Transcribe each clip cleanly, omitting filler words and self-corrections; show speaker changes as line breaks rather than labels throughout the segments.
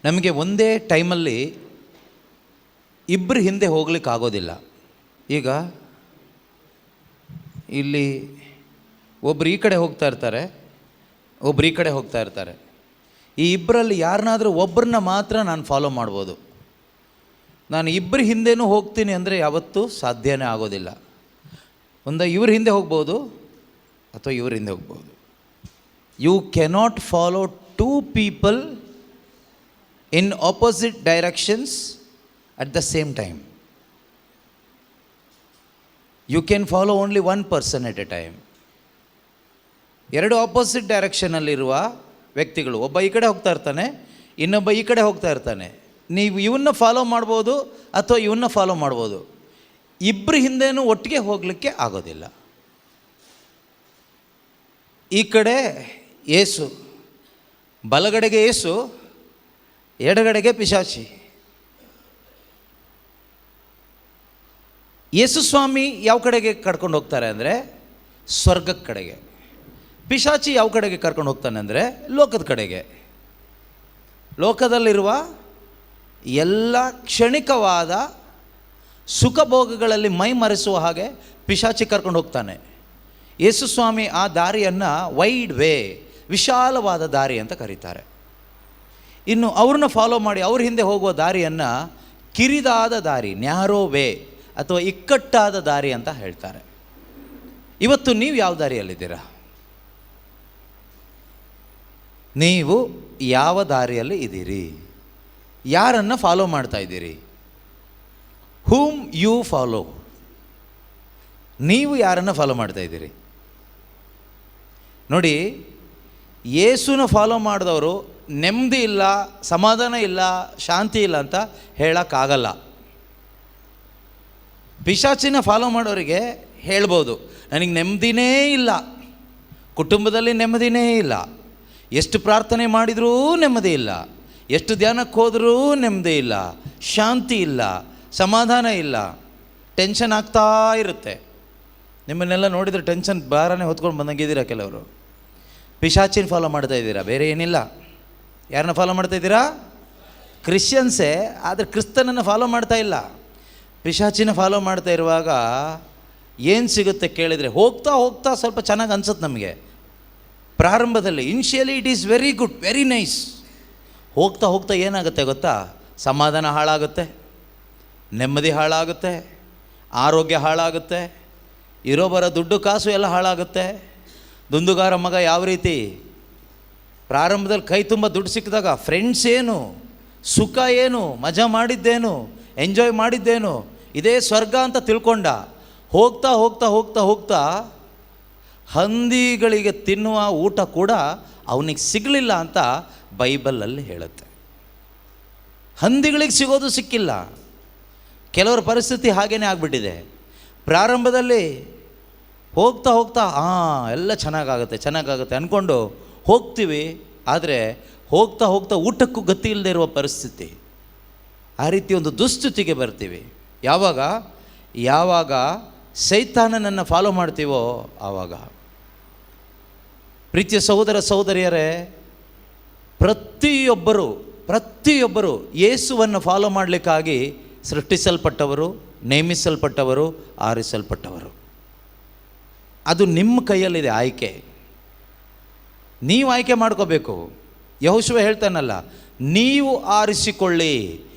ನಮಗೆ ಒಂದೇ ಟೈಮಲ್ಲಿ ಇಬ್ಬರು ಹಿಂದೆ ಹೋಗ್ಲಿಕ್ಕೆ ಆಗೋದಿಲ್ಲ. ಈಗ ಇಲ್ಲಿ ಒಬ್ರು ಈ ಕಡೆ ಹೋಗ್ತಾ ಇರ್ತಾರೆ, ಒಬ್ರು ಈ ಕಡೆ ಹೋಗ್ತಾ ಇರ್ತಾರೆ. ಈ ಇಬ್ಬರಲ್ಲಿ ಯಾರನ್ನಾದರೂ ಒಬ್ಬರನ್ನ ಮಾತ್ರ ನಾನು ಫಾಲೋ ಮಾಡ್ಬೋದು. ನಾನು ಇಬ್ಬರು ಹಿಂದೆನೂ ಹೋಗ್ತೀನಿ ಅಂದರೆ ಯಾವತ್ತೂ ಸಾಧ್ಯನೇ ಆಗೋದಿಲ್ಲ. ಇವ್ರ ಹಿಂದೆ ಹೋಗ್ಬೋದು ಅಥವಾ ಇವ್ರ ಹಿಂದೆ ಹೋಗ್ಬೋದು. You cannot follow two people in opposite directions at the same time. You can follow only one person at a time. ಎರಡು ಆಪೋಸಿಟ್ ಡೈರೆಕ್ಷನಲ್ಲಿರುವ ವ್ಯಕ್ತಿಗಳು, ಒಬ್ಬ ಈ ಕಡೆ ಹೋಗ್ತಾ ಇರ್ತಾನೆ, ಇನ್ನೊಬ್ಬ ಈ ಕಡೆ ಹೋಗ್ತಾ ಇರ್ತಾನೆ. ನೀವು ಇವನ್ನ ಫಾಲೋ ಮಾಡ್ಬೋದು ಅಥವಾ ಇವನ್ನ ಫಾಲೋ ಮಾಡ್ಬೋದು. ಇಬ್ಬರು ಹಿಂದೆನೂ ಒಟ್ಟಿಗೆ ಹೋಗಲಿಕ್ಕೆ ಆಗೋದಿಲ್ಲ. ಈ ಕಡೆ ಯೇಸು, ಬಲಗಡೆಗೆ ಯೇಸು, ಎಡಗಡೆಗೆ ಪಿಶಾಚಿ. ಯೇಸು ಸ್ವಾಮಿ ಯಾವ ಕಡೆಗೆ ಕರ್ಕೊಂಡು ಹೋಗ್ತಾರೆ ಅಂದರೆ ಸ್ವರ್ಗದ ಕಡೆಗೆ. ಪಿಶಾಚಿ ಯಾವ ಕಡೆಗೆ ಕರ್ಕೊಂಡು ಹೋಗ್ತಾನೆ ಅಂದರೆ ಲೋಕದ ಕಡೆಗೆ. ಲೋಕದಲ್ಲಿರುವ ಎಲ್ಲ ಕ್ಷಣಿಕವಾದ ಸುಖಭೋಗಗಳಲ್ಲಿ ಮೈ ಮರೆಸುವ ಹಾಗೆ ಪಿಶಾಚಿ ಕರ್ಕೊಂಡು ಹೋಗ್ತಾನೆ. ಯೇಸು ಸ್ವಾಮಿ ಆ ದಾರಿಯನ್ನು ವೈಡ್ ವೇ, ವಿಶಾಲವಾದ ದಾರಿ ಅಂತ ಕರೀತಾರೆ. ಇನ್ನು ಅವ್ರನ್ನ ಫಾಲೋ ಮಾಡಿ ಅವ್ರ ಹಿಂದೆ ಹೋಗುವ ದಾರಿಯನ್ನು ಕಿರಿದಾದ ದಾರಿ, ನ್ಯಾರೋ ವೇ ಅಥವಾ ಇಕ್ಕಟ್ಟಾದ ದಾರಿ ಅಂತ ಹೇಳ್ತಾರೆ. ಇವತ್ತು ನೀವು ಯಾವ ದಾರಿಯಲ್ಲಿದ್ದೀರಾ? ನೀವು ಯಾವ ದಾರಿಯಲ್ಲಿ ಇದ್ದೀರಿ? ಯಾರನ್ನು ಫಾಲೋ ಮಾಡ್ತಾ ಇದ್ದೀರಿ? Whom you follow. ನೀವು ಯಾರನ್ನು ಫಾಲೋ ಮಾಡ್ತಾ ಇದ್ದೀರಿ? ನೋಡಿ, ಯೇಸುನ ಫಾಲೋ ಮಾಡಿದವರು ನೆಮ್ಮದಿ ಇಲ್ಲ, ಸಮಾಧಾನ ಇಲ್ಲ, ಶಾಂತಿ ಇಲ್ಲ ಅಂತ ಹೇಳೋಕ್ಕಾಗಲ್ಲ. ಪಿಶಾಚಿನ ಫಾಲೋ ಮಾಡೋರಿಗೆ ಹೇಳ್ಬೋದು, ನನಗೆ ನೆಮ್ಮದಿನೇ ಇಲ್ಲ, ಕುಟುಂಬದಲ್ಲಿ ನೆಮ್ಮದಿನೇ ಇಲ್ಲ, ಎಷ್ಟು ಪ್ರಾರ್ಥನೆ ಮಾಡಿದರೂ ನೆಮ್ಮದಿ ಇಲ್ಲ, ಎಷ್ಟು ಧ್ಯಾನಕ್ಕೆ ಹೋದರೂ ನೆಮ್ಮದಿ ಇಲ್ಲ, ಶಾಂತಿ ಇಲ್ಲ, ಸಮಾಧಾನ ಇಲ್ಲ, ಟೆನ್ಷನ್ ಆಗ್ತಾ ಇರುತ್ತೆ. ನಿಮ್ಮನ್ನೆಲ್ಲ ನೋಡಿದರೆ ಟೆನ್ಷನ್ ಭಾರನೇ ಹೊತ್ಕೊಂಡು ಬಂದಂಗಿದ್ದೀರಾ ಕೆಲವರು. ಪಿಶಾಚಿನ ಫಾಲೋ ಮಾಡ್ತಾ ಇದ್ದೀರಾ, ಬೇರೆ ಏನಿಲ್ಲ. ಯಾರನ್ನ ಫಾಲೋ ಮಾಡ್ತಾ ಇದ್ದೀರಾ? ಕ್ರಿಶ್ಚಿಯನ್ಸೇ, ಆದರೆ ಕ್ರಿಸ್ತನನ್ನು ಫಾಲೋ ಮಾಡ್ತಾ ಇಲ್ಲ. ಪಿಶಾಚಿನ ಫಾಲೋ ಮಾಡ್ತಾ ಇರುವಾಗ ಏನು ಸಿಗುತ್ತೆ ಕೇಳಿದರೆ, ಹೋಗ್ತಾ ಹೋಗ್ತಾ ಸ್ವಲ್ಪ ಚೆನ್ನಾಗಿ ಅನ್ಸುತ್ತೆ ನಮಗೆ ಪ್ರಾರಂಭದಲ್ಲಿ. Initially it is very good, very nice. ಹೋಗ್ತಾ ಹೋಗ್ತಾ ಏನಾಗುತ್ತೆ ಗೊತ್ತಾ? ಸಮಾಧಾನ ಹಾಳಾಗುತ್ತೆ, ನೆಮ್ಮದಿ ಹಾಳಾಗುತ್ತೆ, ಆರೋಗ್ಯ ಹಾಳಾಗುತ್ತೆ, ಇರೋ ಬರೋ ದುಡ್ಡು ಕಾಸು ಎಲ್ಲ ಹಾಳಾಗುತ್ತೆ. ದುಂದುಗಾರ ಮಗ ಯಾವ ರೀತಿ ಪ್ರಾರಂಭದಲ್ಲಿ ಕೈ ತುಂಬ ದುಡ್ಡು ಸಿಕ್ಕಿದಾಗ ಫ್ರೆಂಡ್ಸ್ ಏನು, ಸುಖ ಏನು, ಮಜಾ ಮಾಡಿದ್ದೇನು, ಎಂಜಾಯ್ ಮಾಡಿದ್ದೇನು, ಇದೇ ಸ್ವರ್ಗ ಅಂತ ತಿಳ್ಕೊಂಡ. ಹೋಗ್ತಾ ಹೋಗ್ತಾ ಹೋಗ್ತಾ ಹೋಗ್ತಾ ಹಂದಿಗಳಿಗೆ ತಿನ್ನುವ ಊಟ ಕೂಡ ಅವನಿಗೆ ಸಿಗಲಿಲ್ಲ ಅಂತ ಬೈಬಲಲ್ಲಿ ಹೇಳುತ್ತೆ. ಹಂದಿಗಳಿಗೆ ಸಿಗೋದು ಸಿಕ್ಕಿಲ್ಲ. ಕೆಲವರ ಪರಿಸ್ಥಿತಿ ಹಾಗೇ ಆಗಿಬಿಟ್ಟಿದೆ. ಪ್ರಾರಂಭದಲ್ಲಿ ಹೋಗ್ತಾ ಹೋಗ್ತಾ ಎಲ್ಲ ಚೆನ್ನಾಗಾಗುತ್ತೆ ಅಂದ್ಕೊಂಡು ಹೋಗ್ತೀವಿ, ಆದರೆ ಹೋಗ್ತಾ ಹೋಗ್ತಾ ಊಟಕ್ಕೂ ಗತಿ ಇಲ್ಲದೆ ಇರುವ ಪರಿಸ್ಥಿತಿ. ಆ ರೀತಿ ಒಂದು ದುಸ್ಥಿತಿಗೆ ಬರ್ತೀವಿ. ಯಾವಾಗ ಸೈತಾನನನ್ನು ಫಾಲೋ ಮಾಡ್ತೀವೋ ಆವಾಗ. ಪ್ರೀತಿಯ ಸಹೋದರ ಸಹೋದರಿಯರೇ, ಪ್ರತಿಯೊಬ್ಬರು ಯೇಸುವನ್ನು ಫಾಲೋ ಮಾಡಲಿಕ್ಕಾಗಿ ಸೃಷ್ಟಿಸಲ್ಪಟ್ಟವರು, ನೇಮಿಸಲ್ಪಟ್ಟವರು, ಆರಿಸಲ್ಪಟ್ಟವರು. ಅದು ನಿಮ್ಮ ಕೈಯಲ್ಲಿದೆ ಆಯ್ಕೆ. ನೀವು ಆಯ್ಕೆ ಮಾಡ್ಕೋಬೇಕು. ಯೆಹೋಶುವ ಹೇಳ್ತಾನಲ್ಲ, ನೀವು ಆರಿಸಿಕೊಳ್ಳಿ,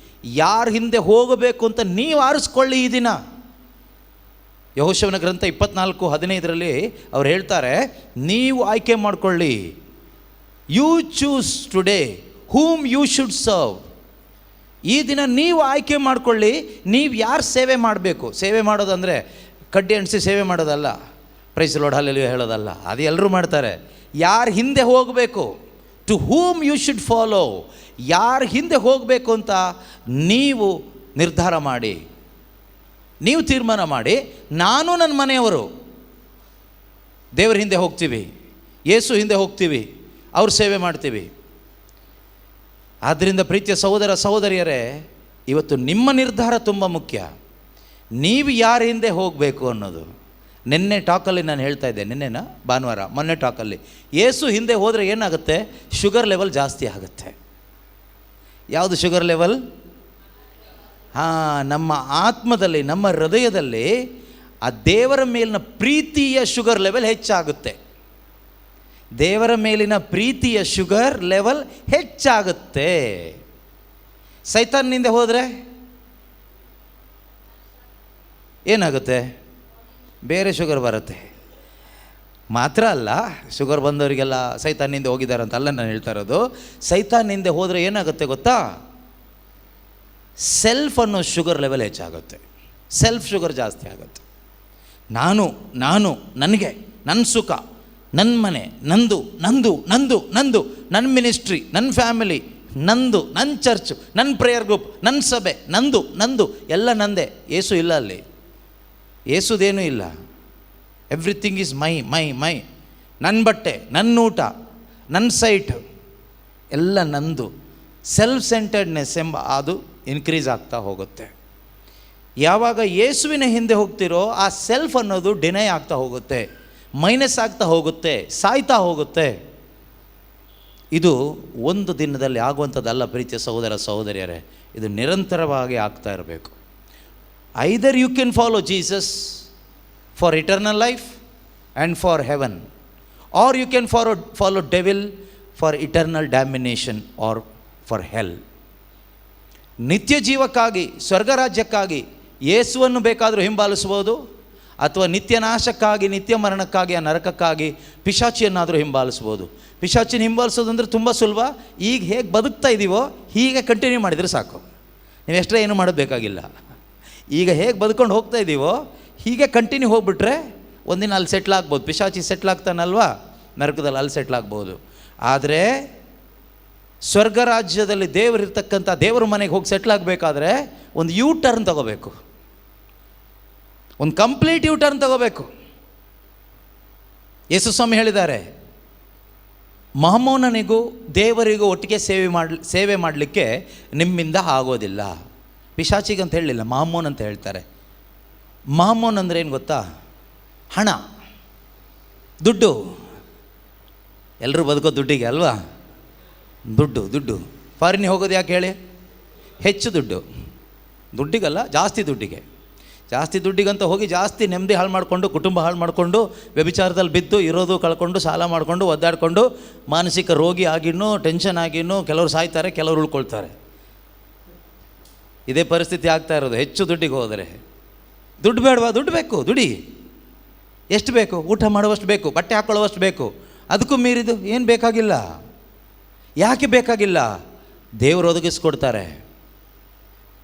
ಯಾರ ಹಿಂದೆ ಹೋಗಬೇಕು ಅಂತ ನೀವು ಆರಿಸ್ಕೊಳ್ಳಿ ಈ ದಿನ. ಯೆಹೋಶುವನ ಗ್ರಂಥ 24:15 ಅವ್ರು ಹೇಳ್ತಾರೆ, ನೀವು ಆಯ್ಕೆ ಮಾಡಿಕೊಳ್ಳಿ. You choose today whom you should serve. ಈ ದಿನ ನೀವು ಆಯ್ಕೆ ಮಾಡಿಕೊಳ್ಳಿ, ನೀವು ಯಾರು ಸೇವೆ ಮಾಡಬೇಕು. ಸೇವೆ ಮಾಡೋದಂದರೆ ಕಡ್ಡಿ ಅಣಿಸಿ ಸೇವೆ ಮಾಡೋದಲ್ಲ, ಪ್ರೈಸ್ ಲಾರ್ಡ್ ಹಲ್ಲೆಲೂಯಾ ಹೇಳೋದಲ್ಲ. ಅದು ಎಲ್ಲರೂ ಮಾಡ್ತಾರೆ. ಯಾರು ಹಿಂದೆ ಹೋಗಬೇಕು, to whom you should follow, ಯಾರು ಹಿಂದೆ ಹೋಗಬೇಕು ಅಂತ ನೀವು ನಿರ್ಧಾರ ಮಾಡಿ, ನೀವು ತೀರ್ಮಾನ ಮಾಡಿ, ನಾನು ನನ್ನ ಮನೆಯವರು ದೇವರ ಹಿಂದೆ ಹೋಗ್ತೀವಿ, ಯೇಸು ಹಿಂದೆ ಹೋಗ್ತೀವಿ, ಅವ್ರ ಸೇವೆ ಮಾಡ್ತೀವಿ. ಆದ್ದರಿಂದ ಪ್ರೀತಿಯ ಸಹೋದರ ಸಹೋದರಿಯರೇ, ಇವತ್ತು ನಿಮ್ಮ ನಿರ್ಧಾರ ತುಂಬ ಮುಖ್ಯ. ನೀವು ಯಾರ ಹಿಂದೆ ಹೋಗಬೇಕು ಅನ್ನೋದು. ನಿನ್ನೆ ಟಾಕಲ್ಲಿ ನಾನು ಹೇಳ್ತಾ ಇದ್ದೆ, ಮೊನ್ನೆ ಟಾಕಲ್ಲಿ ಯೇಸು ಹಿಂದೆ ಹೋದರೆ ಏನಾಗುತ್ತೆ? ಶುಗರ್ ಲೆವೆಲ್ ಜಾಸ್ತಿ ಆಗುತ್ತೆ. ಯಾವುದು ಶುಗರ್ ಲೆವೆಲ್? ನಮ್ಮ ಆತ್ಮದಲ್ಲಿ, ನಮ್ಮ ಹೃದಯದಲ್ಲಿ ಆ ದೇವರ ಮೇಲಿನ ಪ್ರೀತಿಯ ಶುಗರ್ ಲೆವೆಲ್ ಹೆಚ್ಚಾಗುತ್ತೆ. ದೇವರ ಮೇಲಿನ ಪ್ರೀತಿಯ ಶುಗರ್ ಲೆವೆಲ್ ಹೆಚ್ಚಾಗುತ್ತೆ. ಸೈತಾನ್ನಿಂದ ಹೋದರೆ ಏನಾಗುತ್ತೆ? ಬೇರೆ ಶುಗರ್ ಬರುತ್ತೆ. ಮಾತ್ರ ಅಲ್ಲ, ಶುಗರ್ ಬಂದವರಿಗೆಲ್ಲ ಸೈತಾನ್ನಿಂದ ಹೋಗಿದ್ದಾರೆ ಅಂತಲ್ಲ ನಾನು ಹೇಳ್ತಾ ಇರೋದು. ಸೈತಾನ್ನಿಂದ ಹೋದರೆ ಏನಾಗುತ್ತೆ ಗೊತ್ತಾ? ಸೆಲ್ಫ್ ಅನ್ನೋ ಶುಗರ್ ಲೆವೆಲ್ ಹೆಚ್ಚಾಗುತ್ತೆ. ಸೆಲ್ಫ್ ಶುಗರ್ ಜಾಸ್ತಿ ಆಗುತ್ತೆ. ನಾನು ನನಗೆ, ನನ್ನ ಸುಖ, ನನ್ನ ಮನೆ, ನಂದು ನಂದು ನಂದು ನಂದು, ನನ್ನ ಮಿನಿಸ್ಟ್ರಿ, ನನ್ನ ಫ್ಯಾಮಿಲಿ, ನಂದು, ನನ್ನ ಚರ್ಚ್, ನನ್ನ ಪ್ರೇಯರ್ ಗ್ರೂಪ್, ನನ್ನ ಸಭೆ, ನಂದು ಎಲ್ಲ ನಂದೇ. ಏಸು ಇಲ್ಲ ಅಲ್ಲಿ. ಏಸುದೇನೂ ಇಲ್ಲ. ಎವ್ರಿಥಿಂಗ್ ಈಸ್ ಮೈ ಮೈ ಮೈ. ನನ್ನ ಬಟ್ಟೆ, ನನ್ನ ಊಟ, ನನ್ನ ಸೈಟ್ ಎಲ್ಲ ನಂದು. ಸೆಲ್ಫ್ ಸೆಂಟರ್ಡ್ನೆಸ್ ಎಂಬ ಅದು ಇನ್ಕ್ರೀಸ್ ಆಗ್ತಾ ಹೋಗುತ್ತೆ. ಯಾವಾಗ ಯೇಸುವಿನ ಹಿಂದೆ ಹೋಗ್ತಿರೋ ಆ ಸೆಲ್ಫ್ ಅನ್ನೋದು ಡಿನೈ ಆಗ್ತಾ ಹೋಗುತ್ತೆ, ಮೈನಸ್ ಆಗ್ತಾ ಹೋಗುತ್ತೆ, ಸಾಯ್ತಾ ಹೋಗುತ್ತೆ. ಇದು ಒಂದು ದಿನದಲ್ಲಿ ಆಗುವಂಥದ್ದಲ್ಲ ಪ್ರೀತಿಯ ಸಹೋದರ ಸಹೋದರಿಯರೇ, ಇದು ನಿರಂತರವಾಗಿ ಆಗ್ತಾ ಇರಬೇಕು. Either you can follow Jesus for eternal life and for heaven, or you can follow devil for eternal damnation or for hell. ನಿತ್ಯ ಜೀವಕ್ಕಾಗಿ, ಸ್ವರ್ಗರಾಜ್ಯಕ್ಕಾಗಿ ಯೇಸುವನ್ನು ಬೇಕಾದರೂ ಹಿಂಬಾಲಿಸ್ಬೋದು, ಅಥವಾ ನಿತ್ಯ ನಾಶಕ್ಕಾಗಿ, ನಿತ್ಯ ಮರಣಕ್ಕಾಗಿ, ಆ ನರಕಕ್ಕಾಗಿ ಪಿಶಾಚಿಯನ್ನಾದರೂ ಹಿಂಬಾಲಿಸ್ಬೋದು. ಪಿಶಾಚಿನ ಹಿಂಬಾಲಿಸೋದು ಅಂದರೆ ತುಂಬ ಸುಲಭ. ಈಗ ಹೇಗೆ ಬದುಕ್ತಾ ಇದ್ದೀವೋ ಹೀಗೆ ಕಂಟಿನ್ಯೂ ಮಾಡಿದರೆ ಸಾಕು. ನೀವು ಎಷ್ಟೇ ಏನು ಮಾಡಬೇಕಾಗಿಲ್ಲ. ಈಗ ಹೇಗೆ ಬದುಕೊಂಡು ಹೋಗ್ತಾ ಇದ್ದೀವೋ ಹೀಗೆ ಕಂಟಿನ್ಯೂ ಹೋಗ್ಬಿಟ್ರೆ ಒಂದಿನ ಅಲ್ಲಿ ಸೆಟ್ಲ್ ಆಗ್ಬೋದು. ಪಿಶಾಚಿ ಸೆಟ್ಲ್ ಆಗ್ತಾನಲ್ವಾ, ನರಕದಲ್ಲಿ ಅಲ್ಲಿ ಸೆಟ್ಲ್ ಆಗ್ಬೋದು. ಆದರೆ ಸ್ವರ್ಗ ರಾಜ್ಯದಲ್ಲಿ ದೇವರಿರ್ತಕ್ಕಂಥ ದೇವರ ಮನೆಗೆ ಹೋಗಿ ಸೆಟ್ಲ್ ಆಗಬೇಕಾದ್ರೆ ಒಂದು ಯೂ ಟರ್ನ್ ತಗೋಬೇಕು, ಒಂದು ಕಂಪ್ಲೀಟ್ ಯೂ ಟರ್ನ್ ತಗೋಬೇಕು. ಯೇಸು ಸ್ವಾಮಿ ಹೇಳಿದ್ದಾರೆ, ಮಹಮೋನನಿಗೂ ದೇವರಿಗೂ ಒಟ್ಟಿಗೆ ಸೇವೆ ಮಾಡಲಿಕ್ಕೆ ನಿಮ್ಮಿಂದ ಆಗೋದಿಲ್ಲ. ಪಿಶಾಚಿಗೆ ಅಂತ ಹೇಳಲಿಲ್ಲ, ಮಹಮೋನ್ ಅಂತ ಹೇಳ್ತಾರೆ. ಮಹಮೋನ್ ಅಂದರೆ ಏನು ಗೊತ್ತಾ? ಹಣ, ದುಡ್ಡು. ಎಲ್ಲರೂ ಬದುಕೋ ದುಡ್ಡಿಗೆ ಅಲ್ವಾ? ದುಡ್ಡು. ಫಾರಿನಿಗೆ ಹೋಗೋದು ಯಾಕೆ ಹೇಳಿ? ಹೆಚ್ಚು ದುಡ್ಡಿಗಲ್ಲ, ಜಾಸ್ತಿ ದುಡ್ಡಿಗಂತ ಹೋಗಿ ಜಾಸ್ತಿ ನೆಮ್ಮದಿ ಹಾಳು ಮಾಡಿಕೊಂಡು, ಕುಟುಂಬ ಹಾಳು ಮಾಡಿಕೊಂಡು, ವ್ಯಭಿಚಾರದಲ್ಲಿ ಬಿದ್ದು, ಇರೋದು ಕಳ್ಕೊಂಡು, ಸಾಲ ಮಾಡಿಕೊಂಡು, ಒದ್ದಾಡಿಕೊಂಡು, ಮಾನಸಿಕ ರೋಗಿ ಆಗಿನೂ, ಟೆನ್ಷನ್ ಆಗಿನೂ ಕೆಲವರು ಸಾಯ್ತಾರೆ, ಕೆಲವರು ಉಳ್ಕೊಳ್ತಾರೆ. ಇದೇ ಪರಿಸ್ಥಿತಿ ಆಗ್ತಾ ಇರೋದು. ಹೆಚ್ಚು ದುಡ್ಡಿಗೆ ಹೋದರೆ. ದುಡ್ಡು ಬೇಡವಾ? ದುಡ್ಡು ಬೇಕು. ದುಡಿ. ಎಷ್ಟು ಬೇಕು? ಊಟ ಮಾಡುವಷ್ಟು ಬೇಕು, ಬಟ್ಟೆ ಹಾಕ್ಕೊಳ್ಳುವಷ್ಟು ಬೇಕು. ಅದಕ್ಕೂ ಮೀರಿದು ಏನು ಬೇಕಾಗಿಲ್ಲ. ಯಾಕೆ ಬೇಕಾಗಿಲ್ಲ? ದೇವರು ಒದಗಿಸ್ಕೊಡ್ತಾರೆ.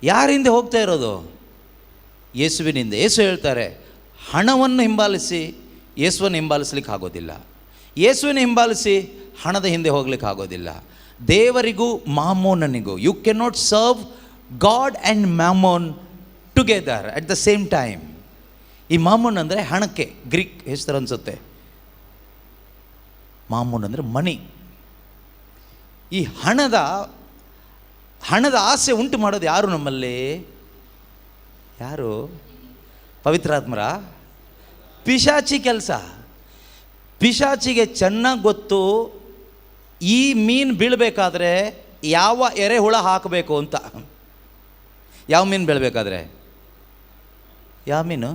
ಯಾರಿಂದ ಹೋಗ್ತಾ ಇರೋದು? ಯೇಸುವಿನಿಂದ. ಯೇಸು ಹೇಳ್ತಾರೆ, ಹಣವನ್ನು ಹಿಂಬಾಲಿಸಿ ಯೇಸುವನ್ನು ಹಿಂಬಾಲಿಸ್ಲಿಕ್ಕೆ ಆಗೋದಿಲ್ಲ, ಯೇಸುವಿನ ಹಿಂಬಾಲಿಸಿ ಹಣದ ಹಿಂದೆ ಹೋಗ್ಲಿಕ್ಕೆ ಆಗೋದಿಲ್ಲ. ದೇವರಿಗೂ ಮಾಮೋನನಿಗೂ, you can not serve God and mammon together at the same time. ಈ ಮಾಮೋನ್ ಅಂದರೆ ಹಣಕ್ಕೆ ಗ್ರೀಕ್ ಹೆಸರು ಅನಿಸುತ್ತೆ. ಮಾಮೋನ್ ಅಂದರೆ ಮನಿ. ಈ ಹಣದ ಆಸೆ ಉಂಟು ಮಾಡೋದು ಯಾರು ನಮ್ಮಲ್ಲಿ? ಯಾರು? ಪವಿತ್ರಾತ್ಮರ? ಪಿಶಾಚಿ ಕೆಲಸ. ಪಿಶಾಚಿಗೆ ಚೆನ್ನಾಗಿ ಗೊತ್ತು ಈ ಮೀನು ಬೀಳಬೇಕಾದ್ರೆ ಯಾವ ಎರೆಹುಳ ಹಾಕಬೇಕು ಅಂತ. ಯಾವ ಮೀನು ಬೀಳಬೇಕಾದ್ರೆ? ಯಾವ ಮೀನು?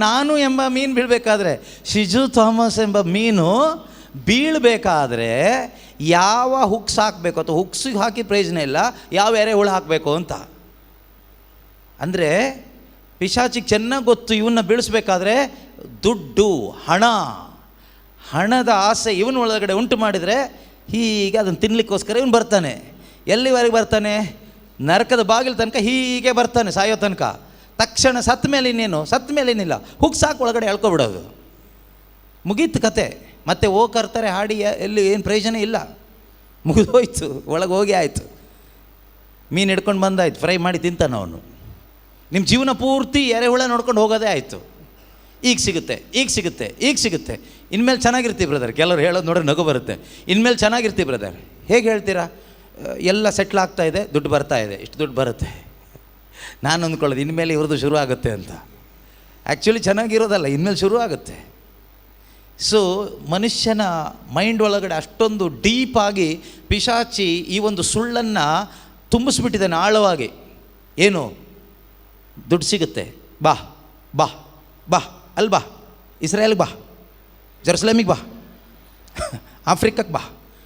ನಾನು ಎಂಬ ಮೀನು ಬೀಳಬೇಕಾದ್ರೆ, ಶಿಜು ಥಾಮಸ್ ಎಂಬ ಮೀನು ಬೀಳಬೇಕಾದ್ರೆ ಯಾವ ಹುಕ್ಸ್ ಹಾಕಬೇಕು ಅಥವಾ ಹುಕ್ಸಿಗೆ ಹಾಕಿ ಪ್ರಯೋಜನ ಇಲ್ಲ, ಯಾವ ಎರೆಹುಳ ಹಾಕಬೇಕು ಅಂತ. ಅಂದರೆ ಪಿಶಾಚಿಗೆ ಚೆನ್ನಾಗಿ ಗೊತ್ತು ಇವನ್ನ ಬೀಳಿಸ್ಬೇಕಾದ್ರೆ ದುಡ್ಡು, ಹಣದ ಆಸೆ ಇವನ ಒಳಗಡೆ ಉಂಟು ಮಾಡಿದರೆ ಹೀಗೆ ಅದನ್ನು ತಿನ್ನಲಿಕ್ಕೋಸ್ಕರ ಇವನು ಬರ್ತಾನೆ. ಎಲ್ಲಿವರೆಗೆ ಬರ್ತಾನೆ? ನರಕದ ಬಾಗಿಲು ತನಕ ಹೀಗೆ ಬರ್ತಾನೆ, ಸಾಯೋ ತನಕ. ತಕ್ಷಣ ಸತ್ತ ಮೇಲೆ ಏನಿಲ್ಲ, ಹುಕ್ಸ್ ಹಾಕಿ ಒಳಗಡೆ ಎಳ್ಕೊಬಿಡೋದು, ಮುಗೀತು ಕತೆ. ಮತ್ತೆ ಕರ್ತಾರೆ ಹಾಡಿ, ಎಲ್ಲಿ ಏನು ಪ್ರಯೋಜನ ಇಲ್ಲ, ಮುಗಿದೋಯ್ತು, ಒಳಗೆ ಹೋಗಿ ಆಯಿತು. ಮೀನು ಹಿಡ್ಕೊಂಡು ಬಂದಾಯ್ತು, ಫ್ರೈ ಮಾಡಿ ತಿಂತಾನೆ ಅವನು. ನಿಮ್ಮ ಜೀವನ ಪೂರ್ತಿ ಎರೆಹುಳ ನೋಡ್ಕೊಂಡು ಹೋಗೋದೇ ಆಯಿತು. ಈಗ ಸಿಗುತ್ತೆ. ಇನ್ಮೇಲೆ ಚೆನ್ನಾಗಿರ್ತೀವಿ ಬ್ರದರ್. ಕೆಲವರು ಹೇಳೋದು ನೋಡ್ರೆ ನಗು ಬರುತ್ತೆ. ಇನ್ಮೇಲೆ ಚೆನ್ನಾಗಿರ್ತೀವಿ ಬ್ರದರ್. ಹೇಗೆ ಹೇಳ್ತೀರಾ? ಎಲ್ಲ ಸೆಟ್ಲ್ ಆಗ್ತಾ ಇದೆ, ದುಡ್ಡು ಬರ್ತಾ ಇದೆ, ಇಷ್ಟು ದುಡ್ಡು ಬರುತ್ತೆ. ನಾನು ಅಂದ್ಕೊಳ್ಳೋದು ಇನ್ಮೇಲೆ ಇವ್ರದ್ದು ಶುರು ಆಗುತ್ತೆ ಅಂತ. ಆ್ಯಕ್ಚುಲಿ ಚೆನ್ನಾಗಿರೋದಲ್ಲ, ಇನ್ಮೇಲೆ ಶುರು ಆಗುತ್ತೆ. ಸೊ ಮನುಷ್ಯನ ಮೈಂಡ್ ಒಳಗಡೆ ಅಷ್ಟೊಂದು ಡೀಪಾಗಿ ಪಿಶಾಚಿ ಈ ಒಂದು ಸುಳ್ಳನ್ನು ತುಂಬಿಸ್ಬಿಟ್ಟಿದ್ದಾನೆ ಆಳವಾಗಿ. ಏನು? ದುಡ್ಡು ಸಿಗುತ್ತೆ, ಬಾ ಬಾ ಬಾ, ಅಲ್ಲಿ ಬಾ, ಇಸ್ರೇಲ್ಗೆ ಬಾ, ಜೆರುಸಲೇಮಿಗೆ ಬಾ, ಆಫ್ರಿಕಕ್ಕೆ ಬಾ,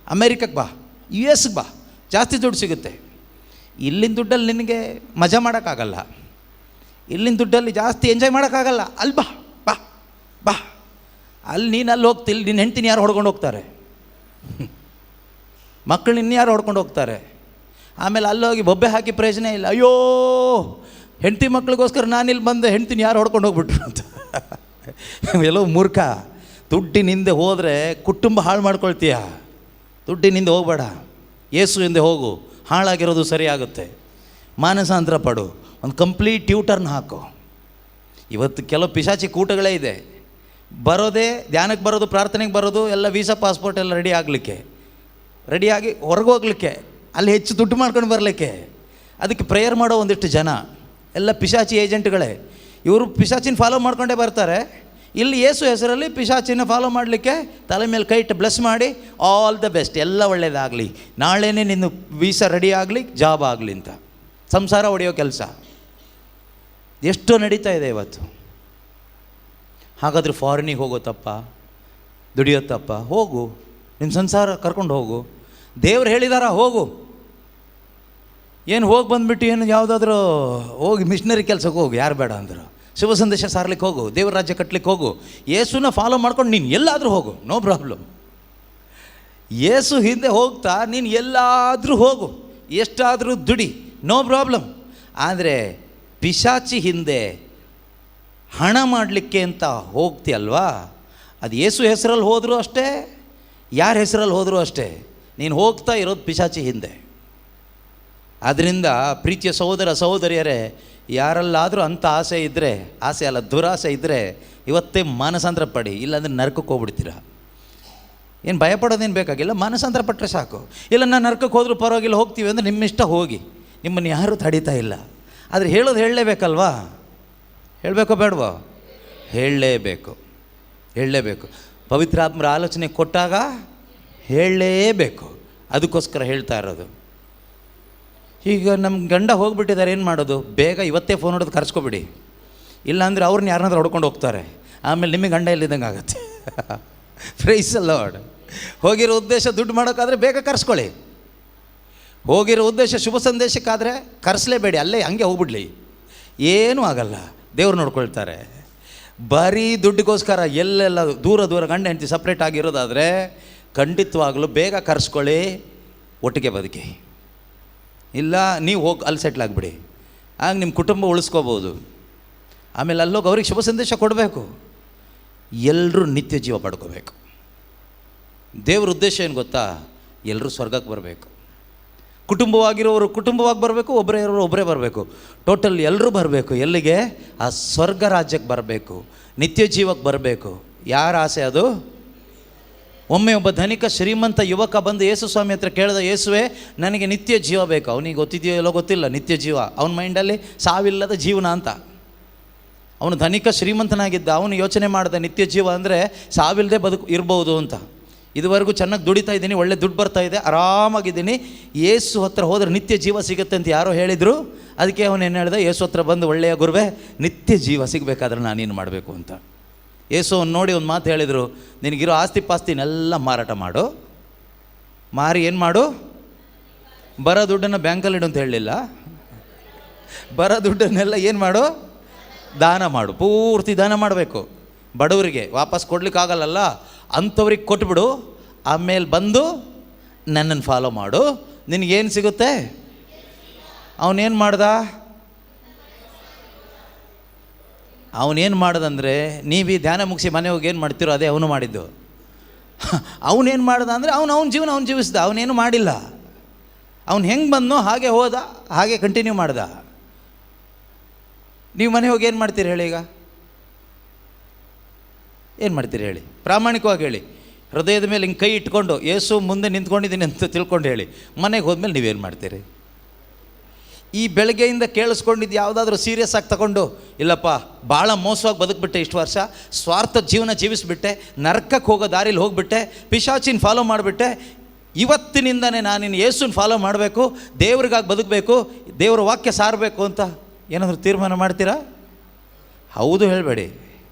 ಅಮೇರಿಕಕ್ಕೆ ಬಾ, US ಬಾ, ಜಾಸ್ತಿ ದುಡ್ಡು ಸಿಗುತ್ತೆ. ಇಲ್ಲಿನ ದುಡ್ಡಲ್ಲಿ ನಿನಗೆ ಮಜಾ ಮಾಡೋಕ್ಕಾಗಲ್ಲ, ಇಲ್ಲಿನ ದುಡ್ಡಲ್ಲಿ ಜಾಸ್ತಿ ಎಂಜಾಯ್ ಮಾಡೋಕ್ಕಾಗಲ್ಲ. ಅಲ್ಲಿ ಬಾ ಬಾ ಬಾ, ಅಲ್ಲಿ ನೀನು ಅಲ್ಲಿ ಹೋಗ್ತಿಲ್ಲ, ನಿನ್ನ ಹೆಂಡ್ತಿನ ಯಾರು ಹೊಡ್ಕೊಂಡು ಹೋಗ್ತಾರೆ, ಮಕ್ಕಳು ಇನ್ಯಾರು ಹೊಡ್ಕೊಂಡು ಹೋಗ್ತಾರೆ. ಆಮೇಲೆ ಅಲ್ಲೋಗಿ ಬೊಬ್ಬೆ ಹಾಕಿ ಪ್ರಯೋಜನ ಇಲ್ಲ. ಅಯ್ಯೋ, ಹೆಂಡ್ತಿ ಮಕ್ಳಿಗೋಸ್ಕರ ನಾನಿಲ್ಲಿ ಬಂದೆ, ಹೆಂಡ್ತಿನ ಯಾರು ಹೊಡ್ಕೊಂಡು ಹೋಗ್ಬಿಟ್ರು ಅಂತ. ಎಲ್ಲೋ ಮೂರ್ಖ. ದುಡ್ಡಿನಿಂದ ಹೋದರೆ ಕುಟುಂಬ ಹಾಳು ಮಾಡ್ಕೊಳ್ತೀಯ. ದುಡ್ಡಿನಿಂದ ಹೋಗಬೇಡ, ಯೇಸು ಹಿಂದೆ ಹೋಗು, ಹಾಳಾಗಿರೋದು ಸರಿಯಾಗುತ್ತೆ. ಮಾನಸಾಂತರ ಪಡು, ಒಂದು ಕಂಪ್ಲೀಟ್ ಟ್ಯೂಟರ್ನ ಹಾಕು. ಇವತ್ತು ಕೆಲವು ಪಿಶಾಚಿ ಕೂಟಗಳೇ ಇದೆ. ಬರೋದೇ ಧ್ಯಾನಕ್ಕೆ ಬರೋದು, ಪ್ರಾರ್ಥನೆಗೆ ಬರೋದು, ಎಲ್ಲ ವೀಸಾ ಪಾಸ್ಪೋರ್ಟ್ ಎಲ್ಲ ರೆಡಿ ಆಗಲಿಕ್ಕೆ, ರೆಡಿಯಾಗಿ ಹೊರಗೆ ಹೋಗ್ಲಿಕ್ಕೆ, ಅಲ್ಲಿ ಹೆಚ್ಚು ದುಡ್ಡು ಮಾಡ್ಕೊಂಡು ಬರಲಿಕ್ಕೆ. ಅದಕ್ಕೆ ಪ್ರೇಯರ್ ಮಾಡೋ ಒಂದಿಷ್ಟು ಜನ ಎಲ್ಲ ಪಿಶಾಚಿ ಏಜೆಂಟ್ಗಳೇ. ಇವರು ಪಿಶಾಚಿನ ಫಾಲೋ ಮಾಡ್ಕೊಂಡೇ ಬರ್ತಾರೆ. ಇಲ್ಲಿ ಯೇಸು ಹೆಸರಲ್ಲಿ ಪಿಶಾಚಿನ ಫಾಲೋ ಮಾಡಲಿಕ್ಕೆ ತಲೆ ಮೇಲೆ ಕೈ ಇಟ್ಟು ಬ್ಲೆಸ್ ಮಾಡಿ, ಆಲ್ ದ ಬೆಸ್ಟ್, ಎಲ್ಲ ಒಳ್ಳೆಯದಾಗಲಿ, ನಾಳೆನೇ ನಿನ್ನ ವೀಸಾ ರೆಡಿ ಆಗಲಿ, ಜಾಬ್ ಆಗಲಿ ಅಂತ ಸಂಸಾರ ಹೊಡೆಯೋ ಕೆಲಸ ಎಷ್ಟೋ ನಡೀತಾ ಇದೆ ಇವತ್ತು. ಹಾಗಾದರೆ ಫಾರಿನಿಗೆ ಹೋಗೋ ತಪ್ಪ, ದುಡಿಯೋ ತಪ್ಪ? ಹೋಗು, ನಿಮ್ಮ ಸಂಸಾರ ಕರ್ಕೊಂಡು ಹೋಗು. ದೇವ್ರು ಹೇಳಿದಾರ ಹೋಗು. ಏನು ಹೋಗಿ ಬಂದುಬಿಟ್ಟು ಏನು ಯಾವುದಾದ್ರೂ ಹೋಗಿ ಮಿಷನರಿ ಕೆಲಸಕ್ಕೆ ಹೋಗು, ಯಾರು ಬೇಡ ಅಂದರು. ಶುಭ ಸಂದೇಶ ಸಾರ್ಲಿಕ್ಕೆ ಹೋಗು, ದೇವ್ರ ರಾಜ್ಯ ಕಟ್ಟಲಿಕ್ಕೆ ಹೋಗು, ಯೇಸುನ ಫಾಲೋ ಮಾಡ್ಕೊಂಡು ನೀನು ಎಲ್ಲಾದರೂ ಹೋಗು, ನೋ ಪ್ರಾಬ್ಲಮ್. ಯೇಸು ಹಿಂದೆ ಹೋಗ್ತಾ ನೀನು ಎಲ್ಲಾದರೂ ಹೋಗು, ಎಷ್ಟಾದರೂ ದುಡಿ, ನೋ ಪ್ರಾಬ್ಲಮ್. ಆದರೆ ಪಿಶಾಚಿ ಹಿಂದೆ ಹಣ ಮಾಡಲಿಕ್ಕೆ ಅಂತ ಹೋಗ್ತೀಯಲ್ವಾ, ಅದು ಯೇಸು ಹೆಸರಲ್ಲಿ ಹೋದರೂ ಅಷ್ಟೇ, ಯಾರ ಹೆಸರಲ್ಲಿ ಹೋದರೂ ಅಷ್ಟೇ, ನೀನು ಹೋಗ್ತಾ ಇರೋದು ಪಿಶಾಚಿ ಹಿಂದೆ. ಆದ್ದರಿಂದ ಪ್ರೀತಿಯ ಸಹೋದರ ಸಹೋದರಿಯರೇ, ಯಾರಲ್ಲಾದರೂ ಅಂಥ ಆಸೆ ಇದ್ದರೆ, ಆಸೆ ಅಲ್ಲ ದುರಾಸೆ ಇದ್ದರೆ ಇವತ್ತೇ ಮಾನಸಾಂತರ ಪಡಿ, ಇಲ್ಲಾಂದರೆ ನರಕಕ್ಕೆ ಹೋಗ್ಬಿಡ್ತೀರ. ಏನು ಭಯಪಡೋದೇನು ಬೇಕಾಗಿಲ್ಲ, ಮಾನಸಾಂತರ ಪಟ್ಟರೆ ಸಾಕು. ಇಲ್ಲ ನಾನು ನರಕಕ್ಕೆ ಹೋದರೂ ಪರವಾಗಿಲ್ಲ, ಹೋಗ್ತೀವಿ ಅಂದರೆ ನಿಮ್ಮ ಇಷ್ಟ ಹೋಗಿ, ನಿಮ್ಮನ್ನು ಯಾರೂ ತಡೀತಾ ಇಲ್ಲ. ಆದರೆ ಹೇಳೋದು ಹೇಳಲೇಬೇಕಲ್ವಾ? ಹೇಳಬೇಕೋ ಬೇಡವೋ? ಹೇಳಲೇಬೇಕು, ಹೇಳಲೇಬೇಕು. ಪವಿತ್ರಾತ್ಮರ ಆಲೋಚನೆ ಕೊಟ್ಟಾಗ ಹೇಳಲೇಬೇಕು. ಅದಕ್ಕೋಸ್ಕರ ಹೇಳ್ತಾ ಇರೋದು. ಈಗ ನಮ್ಮ ಗಂಡ ಹೋಗಿಬಿಟ್ಟಿದ್ದಾರೆ, ಏನು ಮಾಡೋದು? ಬೇಗ ಇವತ್ತೇ ಫೋನ್ ಹೊಡೆದು ಕರ್ಸ್ಕೊಬಿಡಿ, ಇಲ್ಲಾಂದರೆ ಅವ್ರನ್ನ ಯಾರನ್ನಾದ್ರೂ ಹೊಡ್ಕೊಂಡು ಹೋಗ್ತಾರೆ. ಆಮೇಲೆ ನಿಮಗೆ ಗಂಡ ಇಲ್ಲಿದ್ದಂಗೆ ಆಗುತ್ತೆ. Praise the Lord. ಹೋಗಿರೋ ಉದ್ದೇಶ ದುಡ್ಡು ಮಾಡೋಕ್ಕಾದರೆ ಬೇಗ ಕರ್ಸ್ಕೊಳ್ಳಿ. ಹೋಗಿರೋ ಉದ್ದೇಶ ಶುಭ ಸಂದೇಶಕ್ಕಾದರೆ ಕರೆಸಲೇಬೇಡಿ, ಅಲ್ಲೇ ಹಂಗೆ ಹೋಗ್ಬಿಡ್ಲಿ, ಏನೂ ಆಗಲ್ಲ, ದೇವ್ರು ನೋಡ್ಕೊಳ್ತಾರೆ. ಬರೀ ದುಡ್ಡಿಗೋಸ್ಕರ ಎಲ್ಲೆಲ್ಲ ದೂರ ದೂರ ಗಂಡ ಹೆಂಡತಿ ಸಪ್ರೇಟ್ ಆಗಿರೋದಾದರೆ ಖಂಡಿತವಾಗಲೂ ಬೇಗ ಕರೆಸ್ಕೊಳ್ಳಿ, ಒಟ್ಟಿಗೆ ಬದುಕಿ. ಇಲ್ಲ ನೀವು ಹೋಗಿ ಅಲ್ಲಿ ಸೆಟ್ಲ್ ಆಗಿಬಿಡಿ, ಆಗ ನಿಮ್ಮ ಕುಟುಂಬ ಉಳಿಸ್ಕೋಬೋದು. ಆಮೇಲೆ ಅಲ್ಲೋಗಿ ಅವ್ರಿಗೆ ಶುಭ ಸಂದೇಶ ಕೊಡಬೇಕು. ಎಲ್ಲರೂ ನಿತ್ಯ ಜೀವ ಪಡ್ಕೋಬೇಕು. ದೇವ್ರ ಉದ್ದೇಶ ಏನು ಗೊತ್ತಾ? ಎಲ್ಲರೂ ಸ್ವರ್ಗಕ್ಕೆ ಬರಬೇಕು. ಕುಟುಂಬವಾಗಿರೋರು ಕುಟುಂಬವಾಗಿ ಬರಬೇಕು, ಒಬ್ಬರೇ ಇರೋರು ಒಬ್ಬರೇ ಬರಬೇಕು. ಟೋಟಲ್ ಎಲ್ಲರೂ ಬರಬೇಕು. ಎಲ್ಲಿಗೆ? ಆ ಸ್ವರ್ಗ ರಾಜ್ಯಕ್ಕೆ ಬರಬೇಕು, ನಿತ್ಯ ಜೀವಕ್ಕೆ ಬರಬೇಕು. ಯಾರ ಆಸೆ ಅದು? ಒಮ್ಮೆ ಒಬ್ಬ ಧನಿಕ ಶ್ರೀಮಂತ ಯುವಕ ಬಂದು ಯೇಸು ಸ್ವಾಮಿ ಹತ್ರ ಕೇಳಿದ, ಯೇಸುವೆ ನನಗೆ ನಿತ್ಯ ಜೀವ ಬೇಕು. ಅವನಿಗೆ ಗೊತ್ತಿದೆಯೋ ಎಲ್ಲೋ ಗೊತ್ತಿಲ್ಲ, ನಿತ್ಯ ಜೀವ ಅವನ ಮೈಂಡಲ್ಲಿ ಸಾವಿಲ್ಲದ ಜೀವನ ಅಂತ. ಅವನು ಧನಿಕ ಶ್ರೀಮಂತನಾಗಿದ್ದ, ಅವನು ಯೋಚನೆ ಮಾಡಿದ ನಿತ್ಯ ಜೀವ ಅಂದರೆ ಸಾವಿಲ್ಲದೆ ಇರ್ಬೋದು ಅಂತ. ಇದುವರೆಗೂ ಚೆನ್ನಾಗಿ ದುಡಿತಾ ಇದ್ದೀನಿ, ಒಳ್ಳೆ ದುಡ್ಡು ಬರ್ತಾ ಇದೆ, ಆರಾಮಾಗಿದ್ದೀನಿ, ಯೇಸು ಹತ್ರ ಹೋದರೆ ನಿತ್ಯ ಜೀವ ಸಿಗುತ್ತೆ ಅಂತ ಯಾರೋ ಹೇಳಿದರು. ಅದಕ್ಕೆ ಅವನು ಏನು ಹೇಳಿದ? ಯೇಸು ಹತ್ರ ಬಂದು, ಒಳ್ಳೆಯ ಗುರುವೇ, ನಿತ್ಯ ಜೀವ ಸಿಗಬೇಕಾದ್ರೆ ನಾನೇನು ಮಾಡಬೇಕು ಅಂತ. ಯೇಸು ಅವ್ನು ನೋಡಿ ಒಂದು ಮಾತು ಹೇಳಿದರು, ನಿನಗಿರೋ ಆಸ್ತಿ ಪಾಸ್ತಿನೆಲ್ಲ ಮಾರಾಟ ಮಾಡು, ಮಾರಿ ಏನು ಮಾಡು? ಬರೋ ದುಡ್ಡನ್ನು ಬ್ಯಾಂಕಲ್ಲಿ ಇಡು ಅಂತ ಹೇಳಲಿಲ್ಲ. ಬರೋ ದುಡ್ಡನ್ನೆಲ್ಲ ಏನು ಮಾಡು? ದಾನ ಮಾಡು, ಪೂರ್ತಿ ದಾನ ಮಾಡಬೇಕು. ಬಡವರಿಗೆ ವಾಪಸ್ ಕೊಡ್ಲಿಕ್ಕಾಗಲ್ಲಲ್ಲ, ಅಂಥವ್ರಿಗೆ ಕೊಟ್ಬಿಡು. ಆಮೇಲೆ ಬಂದು ನನ್ನನ್ನು ಫಾಲೋ ಮಾಡು, ನಿನಗೇನು ಸಿಗುತ್ತೆ? ಅವನೇನು ಮಾಡ್ದ? ಅವನೇನು ಮಾಡ್ದಂದರೆ, ನೀವು ಈ ಧ್ಯಾನ ಮುಗಿಸಿ ಮನೆ ಹೋಗಿ ಏನು ಮಾಡ್ತೀರೋ ಅದೇ ಅವನು ಮಾಡಿದ್ದು. ಅವನೇನು ಮಾಡ್ದ ಅಂದರೆ ಅವನ ಜೀವನ ಅವನು ಜೀವಿಸ್ದ, ಅವನೇನು ಮಾಡಿಲ್ಲ. ಅವನು ಹೆಂಗೆ ಬಂದನೋ ಹಾಗೆ ಹೋದ, ಹಾಗೆ ಕಂಟಿನ್ಯೂ ಮಾಡ್ದ. ನೀವು ಮನೆ ಹೋಗಿ ಏನು ಮಾಡ್ತೀರಿ ಹೇಳಿ? ಈಗ ಏನು ಮಾಡ್ತೀರಿ ಹೇಳಿ? ಪ್ರಾಮಾಣಿಕವಾಗಿ ಹೇಳಿ. ಹೃದಯದ ಮೇಲೆ ಹಿಂಗೆ ಕೈ ಇಟ್ಕೊಂಡು ಯೇಸು ಮುಂದೆ ನಿಂತ್ಕೊಂಡಿದ್ದೀನಿ ಅಂತ ತಿಳ್ಕೊಂಡು ಹೇಳಿ. ಮನೆಗೆ ಹೋದ್ಮೇಲೆ ನೀವೇನು ಮಾಡ್ತೀರಿ? ಈ ಬೆಳಗ್ಗೆಯಿಂದ ಕೇಳಿಸ್ಕೊಂಡಿದ್ದು ಯಾವುದಾದ್ರೂ ಸೀರಿಯಸ್ ಆಗಿ ತಗೊಂಡು, ಇಲ್ಲಪ್ಪ ಭಾಳ ಮೋಸವಾಗಿ ಬದುಕ್ಬಿಟ್ಟೆ, ಇಷ್ಟು ವರ್ಷ ಸ್ವಾರ್ಥ ಜೀವನ ಜೀವಿಸ್ಬಿಟ್ಟೆ, ನರಕಕ್ಕೆ ಹೋಗೋ ದಾರಿಲಿ ಹೋಗಿಬಿಟ್ಟೆ, ಪಿಶಾಚಿನ ಫಾಲೋ ಮಾಡಿಬಿಟ್ಟೆ, ಇವತ್ತಿನಿಂದನೇ ನಾನು ಯೇಸುನ ಫಾಲೋ ಮಾಡಬೇಕು, ದೇವ್ರಿಗಾಗಿ ಬದುಕಬೇಕು, ದೇವ್ರ ವಾಕ್ಯ ಸಾರಬೇಕು ಅಂತ ಏನಾದರೂ ತೀರ್ಮಾನ ಮಾಡ್ತೀರಾ? ಹೌದು ಹೇಳಬೇಡಿ.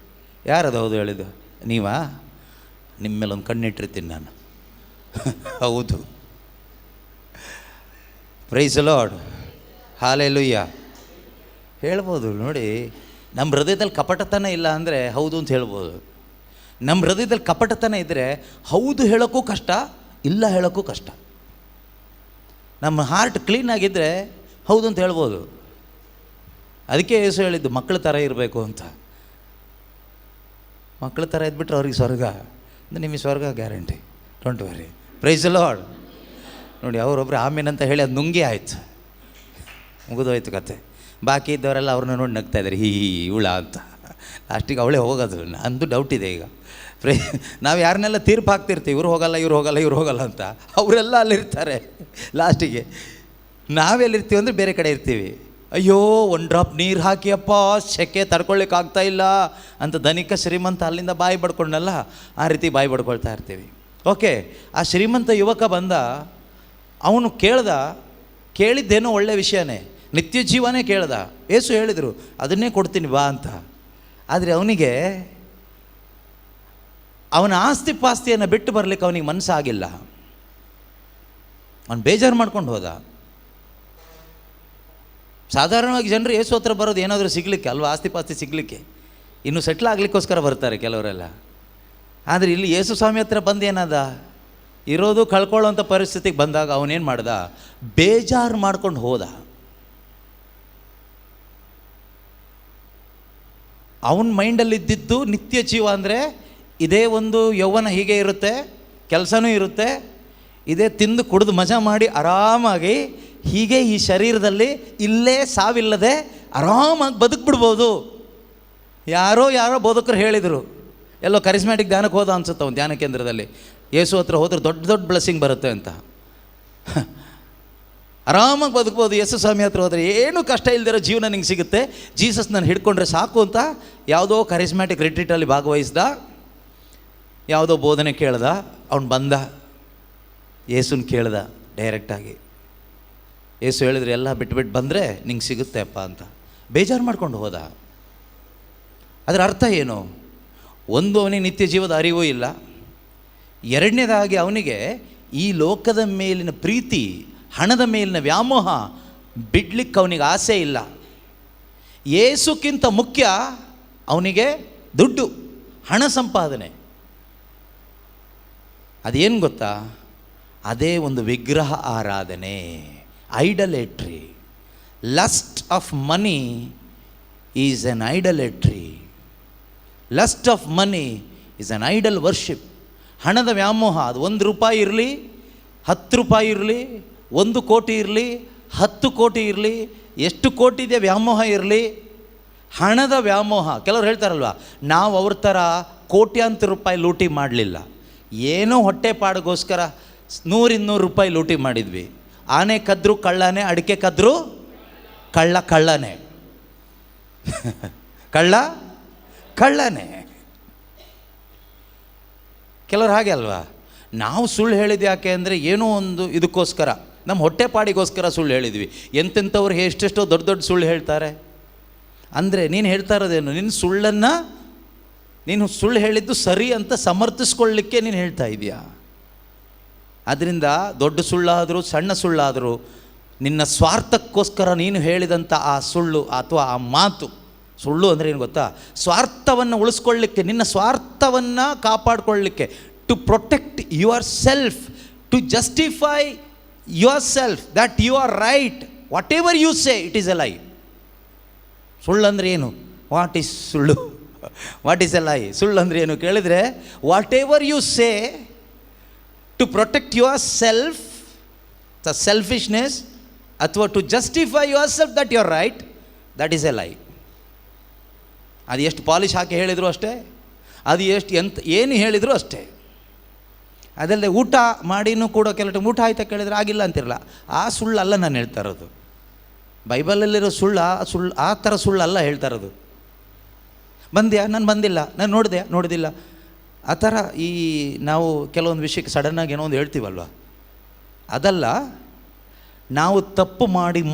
ಯಾರದು ಹೌದು ಹೇಳಿದ್ದು? ನೀವಾ? ನಿಮ್ಮ ಮೇಲೆ ಒಂದು ಕಣ್ಣಿಟ್ಟಿರ್ತೀನಿ ನಾನು. ಹೌದು. Praise the Lord. ಹಾಲೆಲೂಯ್ಯ. ಹೇಳ್ಬೋದು ನೋಡಿ. ನಮ್ಮ ಹೃದಯದಲ್ಲಿ ಕಪಟತನ ಇಲ್ಲ ಅಂದರೆ ಹೌದು ಅಂತ ಹೇಳ್ಬೋದು. ನಮ್ಮ ಹೃದಯದಲ್ಲಿ ಕಪಟತನ ಇದ್ದರೆ ಹೌದು ಹೇಳೋಕ್ಕೂ ಕಷ್ಟ, ಇಲ್ಲ ಹೇಳೋಕ್ಕೂ ಕಷ್ಟ. ನಮ್ಮ ಹಾರ್ಟ್ ಕ್ಲೀನಾಗಿದ್ದರೆ ಹೌದು ಅಂತ ಹೇಳ್ಬೋದು. ಅದಕ್ಕೆ ಯೇಸು ಹೇಳಿದ್ದು ಮಕ್ಕಳ ಥರ ಇರಬೇಕು ಅಂತ. ಮಕ್ಕಳ ಥರ ಇದ್ಬಿಟ್ರೆ ಅವ್ರಿಗೆ ಸ್ವರ್ಗ, ಅಂದರೆ ನಿಮಗೆ ಸ್ವರ್ಗ guarantee, don't worry. Praise the Lord. ನೋಡಿ, ಅವರೊಬ್ಬರು ಆಮೇಲೆ ಅಂತ ಹೇಳಿ ಅದು ನುಂಗಿ ಆಯ್ತು, ಮುಗಿದೋಯ್ತು ಕತೆ. ಬಾಕಿ ಇದ್ದವರೆಲ್ಲ ಅವ್ರನ್ನ ನೋಡಿ ನಗ್ತಾಯಿದ್ದಾರೆ, ಇವಳ ಅಂತ. ಲಾಸ್ಟಿಗೆ ಅವಳೇ ಹೋಗೋದು. ನಂದು ಡೌಟ್ ಇದೆ ಈಗ. ನಾವು ಯಾರನ್ನೆಲ್ಲ ತೀರ್ಪು ಹಾಕ್ತಿರ್ತೀವಿ, ಇವ್ರು ಹೋಗಲ್ಲ, ಇವ್ರು ಹೋಗಲ್ಲ, ಇವ್ರು ಹೋಗಲ್ಲ ಅಂತ. ಅವರೆಲ್ಲ ಅಲ್ಲಿರ್ತಾರೆ. ಲಾಸ್ಟಿಗೆ ನಾವೆಲ್ಲಿರ್ತೀವಿ ಅಂದರೆ ಬೇರೆ ಕಡೆ ಇರ್ತೀವಿ. ಅಯ್ಯೋ, ಒಂದು ಡ್ರಾಪ್ ನೀರು ಹಾಕಿಯಪ್ಪ, ಸೆಕೆ ತಡ್ಕೊಳ್ಳಿಕ್ಕಾಗ್ತಾ ಇಲ್ಲ ಅಂತ ಧನಿಕ ಶ್ರೀಮಂತ ಅಲ್ಲಿಂದ ಬಾಯಿ ಬಡ್ಕೊಂಡಲ್ಲ, ಆ ರೀತಿ ಬಾಯಿ ಬಡ್ಕೊಳ್ತಾ ಇರ್ತೀವಿ. ಓಕೆ, ಆ ಶ್ರೀಮಂತ ಯುವಕ ಬಂದ, ಅವನು ಕೇಳಿದ್ದೇನೋ ಒಳ್ಳೆಯ ವಿಷಯನೇ, ನಿತ್ಯ ಜೀವನೇ ಕೇಳ್ದ. ಯೇಸು ಹೇಳಿದರು ಅದನ್ನೇ ಕೊಡ್ತೀನಿ ಬಾ ಅಂತ. ಆದರೆ ಅವನಿಗೆ ಅವನ ಆಸ್ತಿ ಪಾಸ್ತಿಯನ್ನು ಬಿಟ್ಟು ಬರಲಿಕ್ಕೆ ಅವನಿಗೆ ಮನಸ್ಸಾಗಿಲ್ಲ. ಅವನು ಬೇಜಾರು ಮಾಡ್ಕೊಂಡು ಹೋದ. ಸಾಧಾರಣವಾಗಿ ಜನರು ಯೇಸು ಹತ್ರ ಬರೋದು ಏನಾದರೂ ಸಿಗಲಿಕ್ಕೆ ಅಲ್ವಾ, ಆಸ್ತಿ ಪಾಸ್ತಿ ಸಿಗಲಿಕ್ಕೆ, ಇನ್ನು ಸೆಟ್ಲ್ ಆಗಲಿಕ್ಕೋಸ್ಕರ ಬರ್ತಾರೆ ಕೆಲವರೆಲ್ಲ. ಆದರೆ ಇಲ್ಲಿ ಯೇಸು ಸ್ವಾಮಿ ಹತ್ರ ಬಂದು ಏನದ, ಇರೋದು ಕಳ್ಕೊಳ್ಳೋಂಥ ಪರಿಸ್ಥಿತಿಗೆ ಬಂದಾಗ ಅವನೇನು ಮಾಡ್ದ, ಬೇಜಾರು ಮಾಡ್ಕೊಂಡು ಹೋದ. ಅವನ ಮೈಂಡಲ್ಲಿದ್ದಿದ್ದು ನಿತ್ಯ ಜೀವ ಅಂದರೆ ಇದೇ ಒಂದು ಯೌವನ, ಹೀಗೆ ಇರುತ್ತೆ, ಕೆಲಸನೂ ಇರುತ್ತೆ, ಇದೇ ತಿಂದು ಕುಡಿದು ಮಜಾ ಮಾಡಿ ಆರಾಮಾಗಿ ಹೀಗೆ ಈ ಶರೀರದಲ್ಲಿ ಇಲ್ಲೇ ಸಾವಿಲ್ಲದೆ ಆರಾಮಾಗಿ ಬದುಕ್ಬಿಡ್ಬೋದು. ಯಾರೋ ಬೋಧಕರು ಹೇಳಿದರು, ಎಲ್ಲೋ ಕರಿಸ್ಮ್ಯಾಟಿಕ್ ಧ್ಯಾನಕ್ಕೆ ಹೋದ ಅನ್ಸುತ್ತೆ ಅವನು, ಧ್ಯಾನ ಕೇಂದ್ರದಲ್ಲಿ. ಯೇಸು ಹತ್ರ ಹೋದ್ರೆ ದೊಡ್ಡ ದೊಡ್ಡ ಬ್ಲೆಸ್ಸಿಂಗ್ ಬರುತ್ತೆ ಅಂತ. ಆರಾಮಾಗಿ ಬದುಕ್ಬೋದು. ಯೇಸು ಸ್ವಾಮಿ ಹತ್ರ ಹೋದರೆ ಏನೂ ಕಷ್ಟ ಇಲ್ದಿರೋ ಜೀವನ ನಿಂಗೆ ಸಿಗುತ್ತೆ, ಜೀಸಸ್ ನಾನು ಹಿಡ್ಕೊಂಡ್ರೆ ಸಾಕು ಅಂತ ಯಾವುದೋ ಕರಿಸ್ಮ್ಯಾಟಿಕ್ ರಿಟ್ರೀಟಲ್ಲಿ ಭಾಗವಹಿಸ್ದ, ಯಾವುದೋ ಬೋಧನೆ ಕೇಳ್ದ. ಅವನು ಬಂದ, ಯೇಸುನ ಕೇಳ್ದ ಡೈರೆಕ್ಟಾಗಿ. ಯೇಸು ಹೇಳಿದ್ರೆ ಎಲ್ಲ ಬಿಟ್ಟು ಬಂದರೆ ನಿಂಗೆ ಸಿಗುತ್ತೆ ಅಪ್ಪ ಅಂತ. ಬೇಜಾರು ಮಾಡ್ಕೊಂಡು ಹೋದ. ಅದರ ಅರ್ಥ ಏನು? ಒಂದು, ಅವನಿಗೆ ನಿತ್ಯ ಜೀವದ ಅರಿವೂ ಇಲ್ಲ. ಎರಡನೇದಾಗಿ ಅವನಿಗೆ ಈ ಲೋಕದ ಮೇಲಿನ ಪ್ರೀತಿ, ಹಣದ ಮೇಲಿನ ವ್ಯಾಮೋಹ ಬಿಡ್ಲಿಕ್ಕೆ ಅವನಿಗೆ ಆಸೆ ಇಲ್ಲ. ಯೇಸುಕ್ಕಿಂತ ಮುಖ್ಯ ಅವನಿಗೆ ದುಡ್ಡು, ಹಣ ಸಂಪಾದನೆ. ಅದೇನು ಗೊತ್ತಾ? ಅದೇ ಒಂದು ವಿಗ್ರಹ ಆರಾಧನೆ, idolatry. Lust of money is an idolatry. Lust of money is an idol worship. ಹಣದ ವ್ಯಾಮೋಹ, ಅದು 1 ರೂಪಾಯಿ ಇರಲಿ, 10 ರೂಪಾಯಿ ಇರಲಿ, 1 ಕೋಟಿ ಇರಲಿ, 10 ಕೋಟಿ ಇರಲಿ, ಎಷ್ಟು ಕೋಟಿ ಇದೆ ವ್ಯಾಮೋಹ ಇರಲಿ, ಹಣದ ವ್ಯಾಮೋಹ. ಕೆಲವ್ರು ಹೇಳ್ತಾರಲ್ವ, ನಾವು ಅವ್ರ ಥರ ಕೋಟ್ಯಾಂತರ ರೂಪಾಯಿ ಲೂಟಿ ಮಾಡಲಿಲ್ಲ, ಏನೋ ಹೊಟ್ಟೆ ಪಾಡಿಗೋಸ್ಕರ 100-200 ರೂಪಾಯಿ ಲೂಟಿ ಮಾಡಿದ್ವಿ. ಆನೆ ಕದ್ರು ಕಳ್ಳನೇ, ಅಡಿಕೆ ಕದ್ರು ಕಳ್ಳನೇ, ಕಳ್ಳನೇ. ಕೆಲವ್ರು ಹಾಗೆ ಅಲ್ವಾ, ನಾವು ಸುಳ್ಳು ಹೇಳಿದ್ದು ಯಾಕೆ ಅಂದರೆ ಏನೋ ಒಂದು ಇದಕ್ಕೋಸ್ಕರ, ನಮ್ಮ ಹೊಟ್ಟೆ ಪಾಡಿಗೋಸ್ಕರ ಸುಳ್ಳು ಹೇಳಿದ್ವಿ. ಎಂತೆಂಥವ್ರು ಎಷ್ಟೆಷ್ಟೋ ದೊಡ್ಡ ದೊಡ್ಡ ಸುಳ್ಳು ಹೇಳ್ತಾರೆ. ಅಂದರೆ ನೀನು ಹೇಳ್ತಾ ಇರೋದೇನು, ನೀನು ಸುಳ್ಳು ಹೇಳಿದ್ದು ಸರಿ ಅಂತ ಸಮರ್ಥಿಸ್ಕೊಳ್ಳಿಕ್ಕೆ ನೀನು ಹೇಳ್ತಾ ಇದೆಯಾ? ಅದರಿಂದ ದೊಡ್ಡ ಸುಳ್ಳಾದರೂ ಸಣ್ಣ ಸುಳ್ಳಾದರೂ ನಿನ್ನ ಸ್ವಾರ್ಥಕ್ಕೋಸ್ಕರ ನೀನು ಹೇಳಿದಂಥ ಆ ಸುಳ್ಳು ಅಥವಾ ಆ ಮಾತು, ಸುಳ್ಳು ಅಂದರೆ ಏನು ಗೊತ್ತಾ? ಸ್ವಾರ್ಥವನ್ನು ಉಳಿಸ್ಕೊಳ್ಳಿಕ್ಕೆ, ನಿನ್ನ ಸ್ವಾರ್ಥವನ್ನು ಕಾಪಾಡಿಕೊಳ್ಳಲಿಕ್ಕೆ, to protect yourself, to justify yourself that you are right, whatever you say it is a lie. ಸುಳ್ಳು ಅಂದರೆ ಏನು? ವಾಟ್ ಈಸ್ ಸುಳ್ಳು? What is a lie? ಸುಳ್ಳು ಅಂದರೆ ಏನು ಕೇಳಿದರೆ, whatever you say to protect yourself, the selfishness, ಅಥವಾ to justify yourself that you are right, that is a lie. ಅದು ಎಷ್ಟು ಪಾಲಿಶ್ ಹಾಕಿ ಹೇಳಿದರು ಅಷ್ಟೇ, ಅದು ಏನು ಹೇಳಿದರೂ ಅಷ್ಟೇ. ಅದಲ್ಲದೆ ಊಟ ಮಾಡಿನೂ ಕೂಡ ಕೆಲವು ಊಟ ಆಯ್ತಾ ಕೇಳಿದ್ರೆ ಆಗಿಲ್ಲ ಅಂತಿರಲ್ಲ, ಆ ಸುಳ್ಳಲ್ಲ ನಾನು ಹೇಳ್ತಾ ಇರೋದು. ಬೈಬಲಲ್ಲಿರೋ ಸುಳ್ಳು ಆ ಥರ ಸುಳ್ಳಲ್ಲ ಹೇಳ್ತಾ ಇರೋದು. ಬಂದ್ಯಾ? ನಾನು ಬಂದಿಲ್ಲ. ನಾನು ನೋಡಿದಿಲ್ಲ. ಆ ಥರ ಈ ನಾವು ಕೆಲವೊಂದು ವಿಷಯಕ್ಕೆ ಸಡನ್ನಾಗಿ ಏನೋ ಒಂದು ಹೇಳ್ತೀವಲ್ವ, ಅದಲ್ಲ. ನಾವು ತಪ್ಪು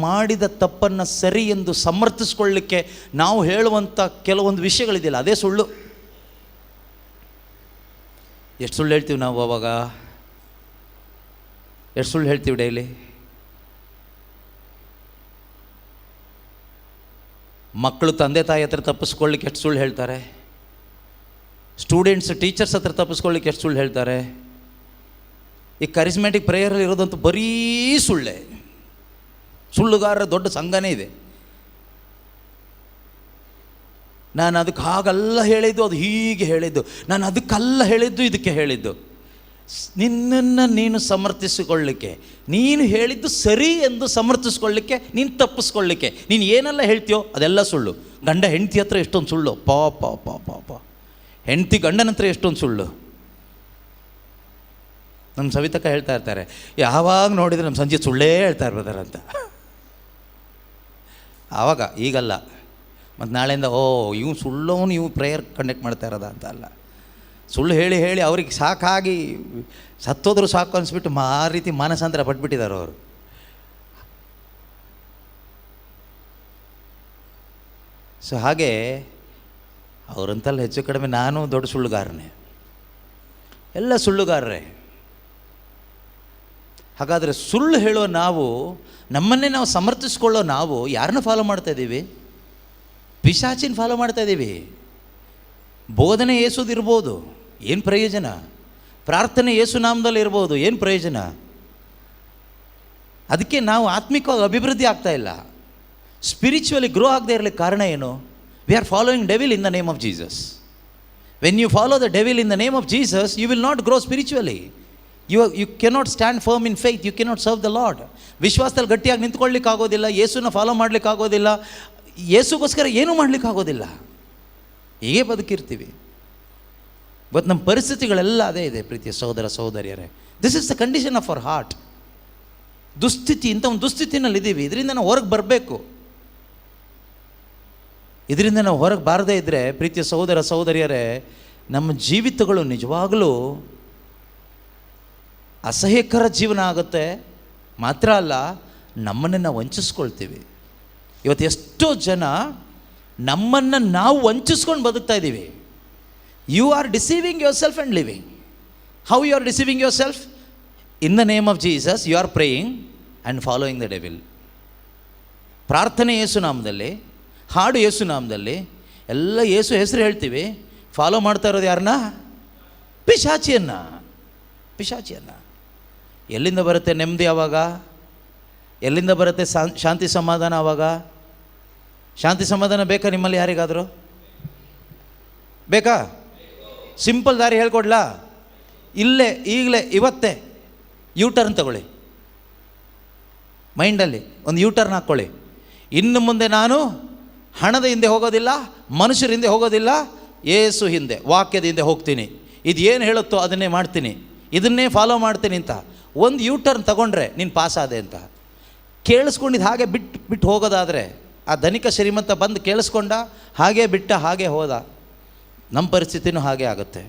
ಮಾಡಿದ ತಪ್ಪನ್ನು ಸರಿ ಎಂದು ಸಮರ್ಥಿಸ್ಕೊಳ್ಳಿಕ್ಕೆ ನಾವು ಹೇಳುವಂಥ ಕೆಲವೊಂದು ವಿಷಯಗಳಿದೆಯಲ್ಲ, ಅದೇ ಸುಳ್ಳು. ಎಷ್ಟು ಸುಳ್ಳು ಹೇಳ್ತೀವಿ ನಾವು ಅವಾಗ? ಎಷ್ಟು ಸುಳ್ಳು ಹೇಳ್ತೀವಿ ಡೈಲಿ? ಮಕ್ಕಳು ತಂದೆ ತಾಯಿ ಹತ್ರ ತಪ್ಪಿಸ್ಕೊಳ್ಳಿಕ್ಕೆ ಎಷ್ಟು ಸುಳ್ಳು ಹೇಳ್ತಾರೆ? ಸ್ಟೂಡೆಂಟ್ಸ್ ಟೀಚರ್ಸ್ ಹತ್ರ ತಪ್ಪಿಸ್ಕೊಳ್ಳಿಕ್ಕೆ ಎಷ್ಟು ಸುಳ್ಳು ಹೇಳ್ತಾರೆ? ಈ ಕರಿಸ್ಮ್ಯಾಟಿಕ್ ಪ್ರೇಯರಲ್ಲಿ ಇರೋದಂತೂ ಬರೀ ಸುಳ್ಳೆ. ಸುಳ್ಳುಗಾರರ ದೊಡ್ಡ ಸಂಘನೇ ಇದೆ. ನಾನು ಅದಕ್ಕೆ ಹಾಗಲ್ಲ ಹೇಳಿದ್ದು, ಅದು ಹೀಗೆ ಹೇಳಿದ್ದು, ನಾನು ಅದಕ್ಕಲ್ಲ ಹೇಳಿದ್ದು, ಇದಕ್ಕೆ ಹೇಳಿದ್ದು. ನಿನ್ನನ್ನು ನೀನು ಸಮರ್ಥಿಸಿಕೊಳ್ಳಿಕ್ಕೆ, ನೀನು ಹೇಳಿದ್ದು ಸರಿ ಎಂದು ಸಮರ್ಥಿಸ್ಕೊಳ್ಳಿಕ್ಕೆ, ನೀನು ತಪ್ಪಿಸ್ಕೊಳ್ಳಿಕ್ಕೆ ನೀನು ಏನೆಲ್ಲ ಹೇಳ್ತೀಯೋ ಅದೆಲ್ಲ ಸುಳ್ಳು. ಗಂಡ ಹೆಂಡತಿ ಹತ್ರ ಎಷ್ಟೊಂದು ಸುಳ್ಳು, ಪಾಪ ಹೆಂಡತಿ ಗಂಡನ ಹತ್ರ ಎಷ್ಟೊಂದು ಸುಳ್ಳು. ನಮ್ಮ ಸವಿತಕ್ಕ ಹೇಳ್ತಾ ಇರ್ತಾರೆ, ಯಾವಾಗ ನೋಡಿದರೆ ನಮ್ಮ ಸಂಜೆ ಸುಳ್ಳೇ ಹೇಳ್ತಾ ಇರ್ಬೋದಾರ ಅಂತ. ಆವಾಗ, ಈಗಲ್ಲ. ಮತ್ತು ನಾಳೆಯಿಂದ ಇವು ಸುಳ್ಳವನು, ಇವು ಪ್ರೇಯರ್ ಕಂಡಕ್ಟ್ ಮಾಡ್ತಾ ಇರೋದ ಅಂತ ಅಲ್ಲ. ಸುಳ್ಳು ಹೇಳಿ ಹೇಳಿ ಅವ್ರಿಗೆ ಸಾಕಾಗಿ ಸತ್ತೋದ್ರು ಸಾಕು ಅನಿಸ್ಬಿಟ್ಟು ಆ ರೀತಿ ಮಾನಸಾಂತರ ಪಟ್ಬಿಟ್ಟಿದ್ದಾರೆ ಅವರು. ಸೊ ಹಾಗೆ ಅವರಂತಲ್ಲ, ಹೆಚ್ಚು ಕಡಿಮೆ ನಾನು ದೊಡ್ಡ ಸುಳ್ಳುಗಾರನೇ, ಎಲ್ಲ ಸುಳ್ಳುಗಾರರೇ. ಹಾಗಾದರೆ ಸುಳ್ಳು ಹೇಳೋ ನಾವು, ನಮ್ಮನ್ನೇ ನಾವು ಸಮರ್ಥಿಸ್ಕೊಳ್ಳೋ ನಾವು ಯಾರನ್ನ ಫಾಲೋ ಮಾಡ್ತಾಯಿದ್ದೀವಿ? ಪಿಶಾಚಿನ ಫಾಲೋ ಮಾಡ್ತಾಯಿದ್ದೀವಿ. ಬೋಧನೆ ಯೇಸುದಿರ್ಬೋದು, ಏನು ಪ್ರಯೋಜನ? ಪ್ರಾರ್ಥನೆ ಯೇಸು ನಾಮದಲ್ಲಿ ಇರ್ಬೋದು, ಏನು ಪ್ರಯೋಜನ? ಅದಕ್ಕೆ ನಾವು ಆತ್ಮಿಕವಾಗಿ ಅಭಿವೃದ್ಧಿ ಆಗ್ತಾಯಿಲ್ಲ, ಸ್ಪಿರಿಚುವಲಿ ಗ್ರೋ ಆಗದೆ ಇರಲಿಕ್ಕೆ ಕಾರಣ ಏನು? We are following devil in the name of Jesus. When you follow the devil in the name of Jesus, you will not grow spiritually. You cannot stand firm in faith, you cannot serve the Lord. ವಿಶ್ವಾಸದಲ್ಲಿ ಗಟ್ಟಿಯಾಗಿ ನಿಂತ್ಕೊಳ್ಳಿಕ್ಕೆ ಆಗೋದಿಲ್ಲ, ಯೇಸುನ follow ಮಾಡಲಿಕ್ಕೆ ಆಗೋದಿಲ್ಲ, ಯೇಸುಗೋಸ್ಕರ ಏನೂ ಮಾಡಲಿಕ್ಕೆ ಆಗೋದಿಲ್ಲ. ಹೀಗೆ ಬದುಕಿರ್ತೀವಿ. ಇವತ್ತು ನಮ್ಮ ಪರಿಸ್ಥಿತಿಗಳೆಲ್ಲ ಅದೇ ಇದೆ ಪ್ರೀತಿಯ ಸಹೋದರ ಸಹೋದರಿಯರೇ. This is the condition of our heart. ದುಸ್ಥಿತಿ, ಇಂಥ ಒಂದು ದುಸ್ಥಿತಿನಲ್ಲಿ ಇದ್ದೀವಿ. ಇದರಿಂದ ನಾವು ಹೊರಗೆ ಬರಬೇಕು. ಇದರಿಂದ ನಾವು ಹೊರಗೆ ಬಾರದೇ ಇದ್ದರೆ ಪ್ರೀತಿಯ ಸಹೋದರ ಸಹೋದರಿಯರೇ, ನಮ್ಮ ಜೀವಿತಗಳು ನಿಜವಾಗಲೂ ಅಸಹ್ಯಕರ ಜೀವನ ಆಗುತ್ತೆ. ಮಾತ್ರ ಅಲ್ಲ, ನಮ್ಮನ್ನು ನಾವು ವಂಚಿಸ್ಕೊಳ್ತೀವಿ. ಇವತ್ತು ಎಷ್ಟೋ ಜನ ನಮ್ಮನ್ನು ನಾವು ವಂಚಿಸ್ಕೊಂಡು ಬದುಕ್ತಾ ಇದ್ದೀವಿ. You are deceiving yourself and living. How you are deceiving yourself? In the name of Jesus you are praying and following the devil. ಪ್ರಾರ್ಥನೆ ಯೇಸುನಾಮದಲ್ಲಿ, ಹಾಡು ಯೇಸುನಾಮದಲ್ಲಿ, ಎಲ್ಲ ಯೇಸು ಹೆಸರು ಹೇಳ್ತೀವಿ. ಫಾಲೋ ಮಾಡ್ತಾ ಇರೋದು ಯಾರನ್ನ? ಪಿಶಾಚಿಯನ್ನು. ಎಲ್ಲಿಂದ ಬರುತ್ತೆ ನೆಮ್ಮದಿ ಆವಾಗ? ಎಲ್ಲಿಂದ ಬರುತ್ತೆ ಶಾಂತಿ ಸಮಾಧಾನ ಆವಾಗ? ಶಾಂತಿ ಸಮಾಧಾನ ಬೇಕಾ ನಿಮ್ಮಲ್ಲಿ ಯಾರಿಗಾದರೂ? ಬೇಕಾ? ಸಿಂಪಲ್ ದಾರಿ ಹೇಳ್ಕೊಡ್ಲಾ? ಇಲ್ಲೇ ಈಗಲೇ ಇವತ್ತೇ ಯೂಟರ್ನ್ ತಗೊಳ್ಳಿ. ಮೈಂಡಲ್ಲಿ ಒಂದು ಯೂಟರ್ನ್ ಹಾಕ್ಕೊಳ್ಳಿ. ಇನ್ನು ಮುಂದೆ ನಾನು ಹಣದ ಹಿಂದೆ ಹೋಗೋದಿಲ್ಲ, ಮನುಷ್ಯರ ಹಿಂದೆ ಹೋಗೋದಿಲ್ಲ, ಯೇಸು ಹಿಂದೆ, ವಾಕ್ಯದ ಹಿಂದೆ ಹೋಗ್ತೀನಿ. ಇದು ಏನು ಹೇಳುತ್ತೋ ಅದನ್ನೇ ಮಾಡ್ತೀನಿ, ಇದನ್ನೇ ಫಾಲೋ ಮಾಡ್ತೀನಿ ಅಂತ ಒಂದು ಯೂಟರ್ನ್ ತಗೊಂಡ್ರೆ ನೀನು ಪಾಸಾದೆ ಅಂತ. ಕೇಳಿಸ್ಕೊಂಡಿದ್ದು ಹಾಗೆ ಬಿಟ್ಟು ಹೋಗೋದಾದರೆ, ಆ ಧನಿಕ ಶ್ರೀಮಂತ ಬಂದು ಕೇಳಿಸ್ಕೊಂಡ, ಹಾಗೆ ಬಿಟ್ಟ, ಹಾಗೆ ಹೋದ. ನಮ್ಮ ಪರಿಸ್ಥಿತಿನೂ ಹಾಗೆ ಆಗುತ್ತೆ.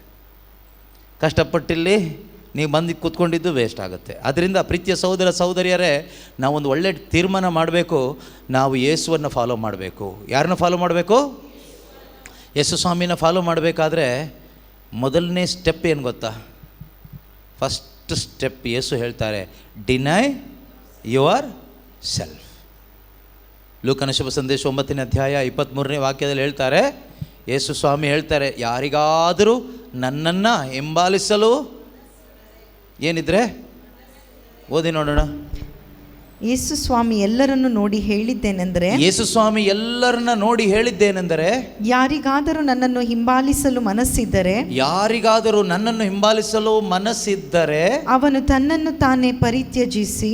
ಕಷ್ಟಪಟ್ಟಿಲ್ಲಿ ನೀವು ಬಂದು ಕೂತ್ಕೊಂಡಿದ್ದು ವೇಸ್ಟ್ ಆಗುತ್ತೆ. ಅದರಿಂದ ಪ್ರೀತಿಯ ಸಹೋದರ ಸಹೋದರಿಯರೇ, ನಾವೊಂದು ಒಳ್ಳೆಯ ತೀರ್ಮಾನ ಮಾಡಬೇಕು. ನಾವು ಯೇಸುವನ್ನು ಫಾಲೋ ಮಾಡಬೇಕು. ಯಾರನ್ನ ಫಾಲೋ ಮಾಡಬೇಕು? ಯೇಸು ಸ್ವಾಮಿನ ಫಾಲೋ ಮಾಡಬೇಕಾದ್ರೆ ಮೊದಲನೇ ಸ್ಟೆಪ್ ಏನು ಗೊತ್ತಾ? ಫಸ್ಟ್ ಸ್ಟೆಪ್ ಯೇಸು ಹೇಳ್ತಾರೆ, ಡಿನೈ ಯುವರ್ ಸೆಲ್ಫ್. ಲೂಕನ ಶುಭ ಸಂದೇಶ 9ನೇ ಅಧ್ಯಾಯ 23ನೇ ವಾಕ್ಯದಲ್ಲಿ ಹೇಳ್ತಾರೆ, ಯೇಸು ಸ್ವಾಮಿ ಹೇಳ್ತಾರೆ, ಯಾರಿಗಾದರೂ ನನ್ನನ್ನು ಹಿಂಬಾಲಿಸಲು ಏನಿದ್ರೆ ಓದಿ ನೋಡೋಣ.
ಯೇಸು ಸ್ವಾಮಿ ಎಲ್ಲರನ್ನು ನೋಡಿ ಹೇಳಿದ್ದೇನೆಂದರೆ,
ಯೇಸು ಸ್ವಾಮಿ ಎಲ್ಲರನ್ನ ನೋಡಿ ಹೇಳಿದ್ದೇನೆಂದರೆ,
ಯಾರಿಗಾದರೂ ನನ್ನನ್ನು ಹಿಂಬಾಲಿಸಲು ಮನಸ್ಸಿದ್ದರೆ,
ಯಾರಿಗಾದರೂ ನನ್ನನ್ನು ಹಿಂಬಾಲಿಸಲು ಮನಸ್ಸಿದ್ದರೆ
ಅವನು ತನ್ನನ್ನು ತಾನೇ ಪರಿತ್ಯಜಿಸಿ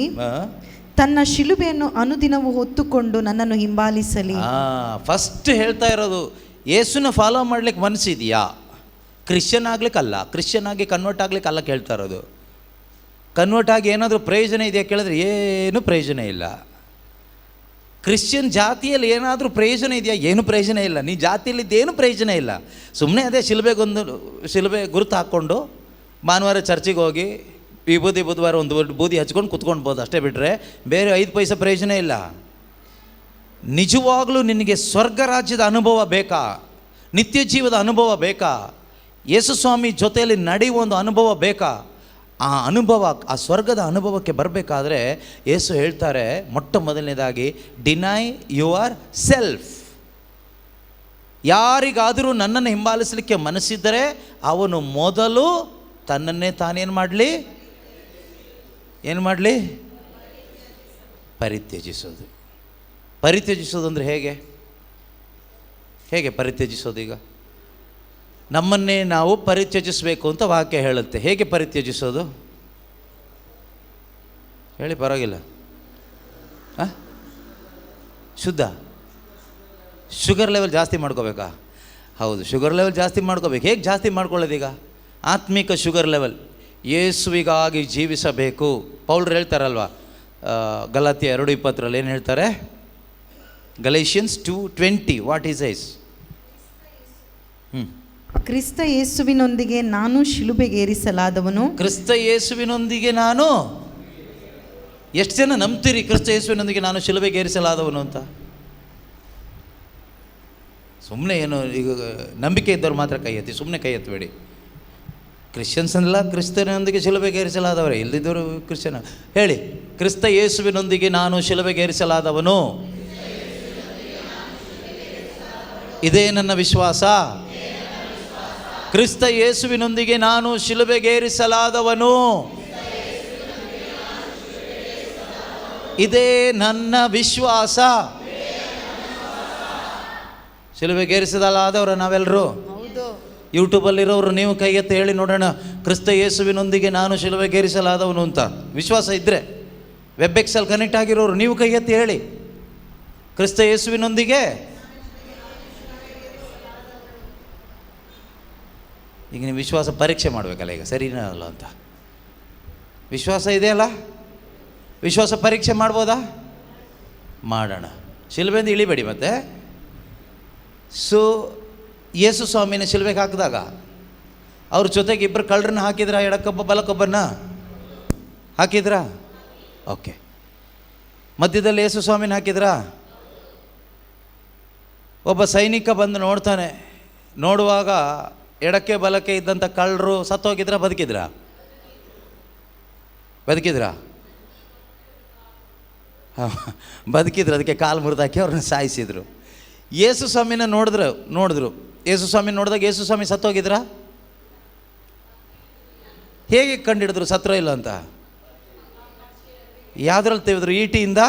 ತನ್ನ ಶಿಲುಬೆಯನ್ನು ಅನುದಿನವೂ ಹೊತ್ತುಕೊಂಡು ನನ್ನನ್ನು ಹಿಂಬಾಲಿಸಲಿ.
ಫಸ್ಟ್ ಹೇಳ್ತಾ ಇರೋದು, ಯೇಸುನ ಫಾಲೋ ಮಾಡ್ಲಿಕ್ಕೆ ಮನಸ್ಸಿದೆಯಾ? ಕ್ರಿಶ್ಚಿಯನ್ ಆಗ್ಲಿಕ್ಕಲ್ಲ, ಕ್ರಿಶ್ಚಿಯನ್ ಆಗಿ ಕನ್ವರ್ಟ್ ಆಗ್ಲಿಕ್ಕೆ ಅಲ್ಲ ಕೇಳ್ತಾ ಇರೋದು. ಕನ್ವರ್ಟ್ ಆಗಿ ಏನಾದರೂ ಪ್ರಯೋಜನ ಇದೆಯಾ ಕೇಳಿದ್ರೆ ಏನು ಪ್ರಯೋಜನ ಇಲ್ಲ. ಕ್ರಿಶ್ಚಿಯನ್ ಜಾತಿಯಲ್ಲಿ ಏನಾದರೂ ಪ್ರಯೋಜನ ಇದೆಯಾ? ಏನು ಪ್ರಯೋಜನ ಇಲ್ಲ. ನೀ ಜಾತಿಯಲ್ಲಿದ್ದೇನು ಪ್ರಯೋಜನ ಇಲ್ಲ. ಸುಮ್ಮನೆ ಅದೇ ಶಿಲುಬೆ ಗುರುತು ಹಾಕ್ಕೊಂಡು ಭಾನುವಾರ ಚರ್ಚಿಗೆ ಹೋಗಿ ವಿಭೂತಿ ಬುಧವಾರ ಒಂದು ಬೂದಿ ಹಚ್ಕೊಂಡು ಕುತ್ಕೊಳ್ಬೋದು ಅಷ್ಟೇ, ಬಿಟ್ಟರೆ ಬೇರೆ 5 ಪೈಸೆ ಪ್ರಯೋಜನ ಇಲ್ಲ. ನಿಜವಾಗಲೂ ನಿನಗೆ ಸ್ವರ್ಗ ರಾಜ್ಯದ ಅನುಭವ ಬೇಕಾ? ನಿತ್ಯ ಜೀವದ ಅನುಭವ ಬೇಕಾ? ಯೇಸು ಸ್ವಾಮಿ ಜೊತೆಯಲ್ಲಿ ನಡೆಯುವ ಒಂದು ಅನುಭವ ಬೇಕಾ? ಆ ಅನುಭವ, ಆ ಸ್ವರ್ಗದ ಅನುಭವಕ್ಕೆ ಬರಬೇಕಾದ್ರೆ ಯೇಸು ಹೇಳ್ತಾರೆ, ಮೊಟ್ಟ ಮೊದಲನೇದಾಗಿ ಡಿನೈ ಯುವರ್ ಸೆಲ್ಫ್. ಯಾರಿಗಾದರೂ ನನ್ನನ್ನು ಹಿಂಬಾಲಿಸಲಿಕ್ಕೆ ಮನಸ್ಸಿದ್ದರೆ ಅವನು ಮೊದಲು ತನ್ನನ್ನೇ ತಾನೇನು ಮಾಡಲಿ? ಪರಿತ್ಯಜಿಸೋದು. ಪರಿತ್ಯಜಿಸೋದು ಅಂದರೆ ಹೇಗೆ ಪರಿತ್ಯಜಿಸೋದು? ಈಗ ನಮ್ಮನ್ನೇ ನಾವು ಪರಿತ್ಯಜಿಸಬೇಕು ಅಂತ ವಾಕ್ಯ ಹೇಳುತ್ತೆ. ಹೇಗೆ ಪರಿತ್ಯಜಿಸೋದು ಹೇಳಿ, ಪರವಾಗಿಲ್ಲ. ಶುದ್ಧ ಶುಗರ್ ಲೆವೆಲ್ ಜಾಸ್ತಿ ಮಾಡ್ಕೋಬೇಕಾ? ಹೌದು, ಶುಗರ್ ಲೆವೆಲ್ ಜಾಸ್ತಿ ಮಾಡ್ಕೋಬೇಕು. ಹೇಗೆ ಜಾಸ್ತಿ ಮಾಡ್ಕೊಳ್ಳೋದೀಗ? ಆತ್ಮಿಕ ಶುಗರ್ ಲೆವೆಲ್. ಯೇಸುವಿಗಾಗಿ ಜೀವಿಸಬೇಕು. ಪೌಲ್ರು ಹೇಳ್ತಾರಲ್ವ, ಗಲಾತ್ಯ 2:20 ಏನು ಹೇಳ್ತಾರೆ? Galatians 2:20 what is ice?
ಕ್ರಿಸ್ತ ಯೇಸುವಿನೊಂದಿಗೆ ನಾನು ಶಿಲುಬೆಗೇರಿಸಲಾದವನು. ಕ್ರಿಸ್ತ
ಯೇಸುವಿನೊಂದಿಗೆ ನಾನು. ಎಷ್ಟು ಜನ ನಂಬ್ತೀರಿ ಕ್ರಿಸ್ತ ಯೇಸುವಿನೊಂದಿಗೆ ನಾನು ಶಿಲುಬೆಗೇರಿಸಲಾದವನು ಅಂತ? ಸುಮ್ಮನೆ ಏನು, ಈಗ ನಂಬಿಕೆ ಇದ್ದವ್ರು ಮಾತ್ರ ಕೈ ಎತ್ತಿ, ಸುಮ್ಮನೆ ಕೈ ಎತ್ತಬೇಡಿ. ಕ್ರಿಶ್ಚಿಯನ್ಸ್ ಅಲ್ಲ, ಕ್ರಿಸ್ತನೊಂದಿಗೆ ಶಿಲುಬೆಗೇರಿಸಲಾದವರೇ. ಇಲ್ಲದಿದ್ದವರು ಕ್ರಿಶ್ಚಿಯನ್ ಹೇಳಿ, ಕ್ರಿಸ್ತ ಯೇಸುವಿನೊಂದಿಗೆ ನಾನು ಶಿಲುಬೆಗೇರಿಸಲಾದವನು, ಇದೇ ನನ್ನ ವಿಶ್ವಾಸ. ಕ್ರಿಸ್ತ ಯೇಸುವಿನೊಂದಿಗೆ ನಾನು ಶಿಲುಬೆಗೇರಿಸಲಾದವನು, ಇದೇ ನನ್ನ ವಿಶ್ವಾಸ. ಶಿಲುಬೆಗೇರಿಸಲಾದವರು ನಾವೆಲ್ಲರೂ. ಯೂಟ್ಯೂಬಲ್ಲಿರೋರು ನೀವು ಕೈ ಎತ್ತಿ ಹೇಳಿ ನೋಡೋಣ, ಕ್ರಿಸ್ತ ಯೇಸುವಿನೊಂದಿಗೆ ನಾನು ಶಿಲುಬೆಗೇರಿಸಲಾದವನು ಅಂತ. ವಿಶ್ವಾಸ ಇದ್ದರೆ ವೆಬ್ಎಕ್ಸಲ್ಲಿ ಕನೆಕ್ಟ್ ಆಗಿರೋರು ನೀವು ಕೈ ಎತ್ತಿ ಹೇಳಿ, ಕ್ರಿಸ್ತ ಯೇಸುವಿನೊಂದಿಗೆ. ಈಗ ನೀವು ವಿಶ್ವಾಸ ಪರೀಕ್ಷೆ ಮಾಡಬೇಕಲ್ಲ, ಈಗ ಸರಿನಾ ಅಲ್ಲ ಅಂತ. ವಿಶ್ವಾಸ ಇದೆಯಲ್ಲ, ವಿಶ್ವಾಸ ಪರೀಕ್ಷೆ ಮಾಡ್ಬೋದಾ? ಮಾಡೋಣ. ಶಿಲುಬೆಯಿಂದ ಇಳಿಬೇಡಿ. ಮತ್ತೆ ಯೇಸು ಸ್ವಾಮಿನ ಶಿಲುಬೆಗೆ ಹಾಕಿದಾಗ ಅವ್ರ ಜೊತೆಗೆ 2 ಕಳ್ಳರನ್ನ ಹಾಕಿದ್ರಾ? ಎಡಕ್ಕೊಬ್ಬ ಬಲಕ್ಕೊಬ್ಬರನ್ನ ಹಾಕಿದ್ರಾ? ಓಕೆ. ಮಧ್ಯದಲ್ಲಿ ಯೇಸು ಸ್ವಾಮಿನ ಹಾಕಿದ್ರಾ? ಒಬ್ಬ ಸೈನಿಕ ಬಂದು ನೋಡ್ತಾನೆ. ನೋಡುವಾಗ ಎಡಕ್ಕೆ ಬಲಕ್ಕೆ ಇದ್ದಂಥ ಕಳ್ಳರು ಸತ್ತೋಗಿದ್ರಾ? ಬದುಕಿದ್ರಾ? ಬದುಕಿದ್ರು. ಅದಕ್ಕೆ ಕಾಲು ಮುರಿದಾಕಿ ಅವ್ರನ್ನ ಸಾಯಿಸಿದ್ರು. ಯೇಸು ಸ್ವಾಮಿನ ನೋಡಿದ್ರು. ಯೇಸು ಸ್ವಾಮಿ ನೋಡಿದಾಗ ಯೇಸು ಸ್ವಾಮಿ ಸತ್ತೋಗಿದ್ರಾ? ಹೇಗೆ ಕಂಡಿಡಿದ್ರು ಸತ್ತರೋ ಇಲ್ಲ ಅಂತ? ಯಾವುದ್ರಲ್ಲಿ ತೆಗೆದ್ರು? ಈಟಿಯಿಂದ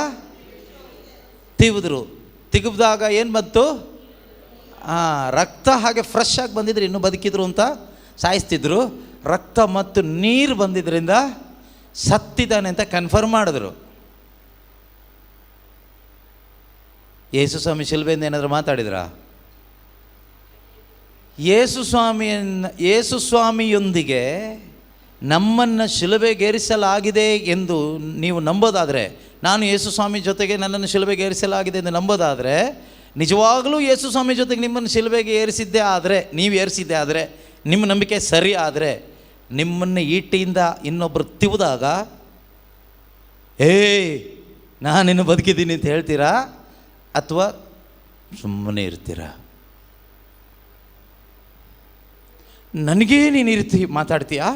ತೆಗೆದಾಗ ಏನು ಬಂತು? ರಕ್ತ. ಹಾಗೆ ಫ್ರೆಶ್ ಆಗಿ ಬಂದಿದ್ರು, ಇನ್ನೂ ಬದುಕಿದ್ರು ಅಂತ ಸಾಯಿಸ್ತಿದ್ರು. ರಕ್ತ ಮತ್ತು ನೀರು ಬಂದಿದ್ದರಿಂದ ಸತ್ತಿದ್ದಾನೆ ಅಂತ ಕನ್ಫರ್ಮ್ ಮಾಡಿದ್ರು. ಯೇಸು ಸ್ವಾಮಿ ಶಿಲುಬೆಯಿಂದ ಏನಾದರೂ ಮಾತಾಡಿದ್ರಾ? ಯೇಸು ಸ್ವಾಮಿಯೊಂದಿಗೆ ನಮ್ಮನ್ನು ಶಿಲುಬೆಗೇರಿಸಲಾಗಿದೆ ಎಂದು ನೀವು ನಂಬೋದಾದರೆ, ನಾನು ಯೇಸು ಸ್ವಾಮಿ ಜೊತೆಗೆ ನನ್ನನ್ನು ಶಿಲುಬೆಗೇರಿಸಲಾಗಿದೆ ಎಂದು ನಂಬೋದಾದರೆ, ನಿಜವಾಗಲೂ ಯೇಸು ಸ್ವಾಮಿ ಜೊತೆಗೆ ನಿಮ್ಮನ್ನು ಶಿಲುಬೆಗೆ ಏರಿಸಿದ್ದೇ ಆದರೆ, ನೀವು ಏರಿಸಿದ್ದೇ ಆದರೆ, ನಿಮ್ಮ ನಂಬಿಕೆ ಸರಿ ಆದರೆ, ನಿಮ್ಮನ್ನು ಈಟಿಯಿಂದ ಇನ್ನೊಬ್ಬರು ತಿವಿದಾಗ ನಾನಿನ್ನು ಬದುಕಿದ್ದೀನಿ ಅಂತ ಹೇಳ್ತೀರಾ ಅಥವಾ ಸುಮ್ಮನೆ ಇರ್ತೀರಾ? ನನಗೇ ನೀನು ಈ ರೀತಿ ಮಾತಾಡ್ತೀಯಾ?